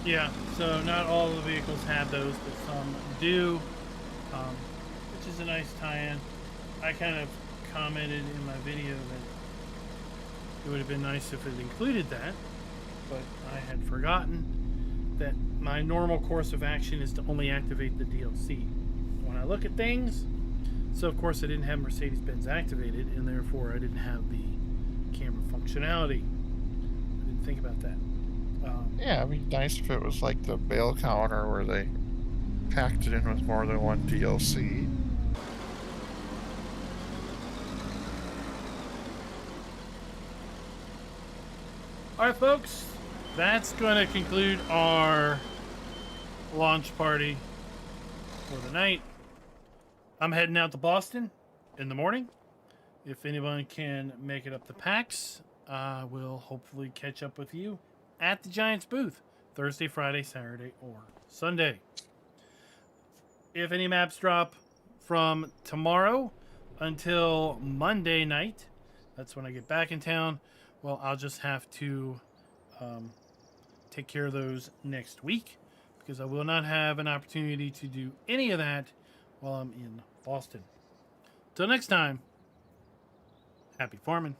Yeah, so not all of the vehicles have those, but some do, which is a nice tie-in. I kind of commented in my video that it would have been nice if it included that, but I had forgotten that my normal course of action is to only activate the DLC. When I look at things, so of course I didn't have Mercedes-Benz activated, and therefore I didn't have the camera functionality. I didn't think about that. Yeah, it'd be nice if it was like the Bale counter where they packed it in with more than one DLC. Alright folks, that's going to conclude our launch party for the night. I'm heading out to Boston in the morning. If anyone can make it up to PAX, I will hopefully catch up with you at the Giants booth Thursday, Friday, Saturday, or Sunday. If any maps drop from tomorrow until Monday night, that's when I get back in town, well, I'll just have to take care of those next week, because I will not have an opportunity to do any of that while I'm in Boston. Till next time, happy farming.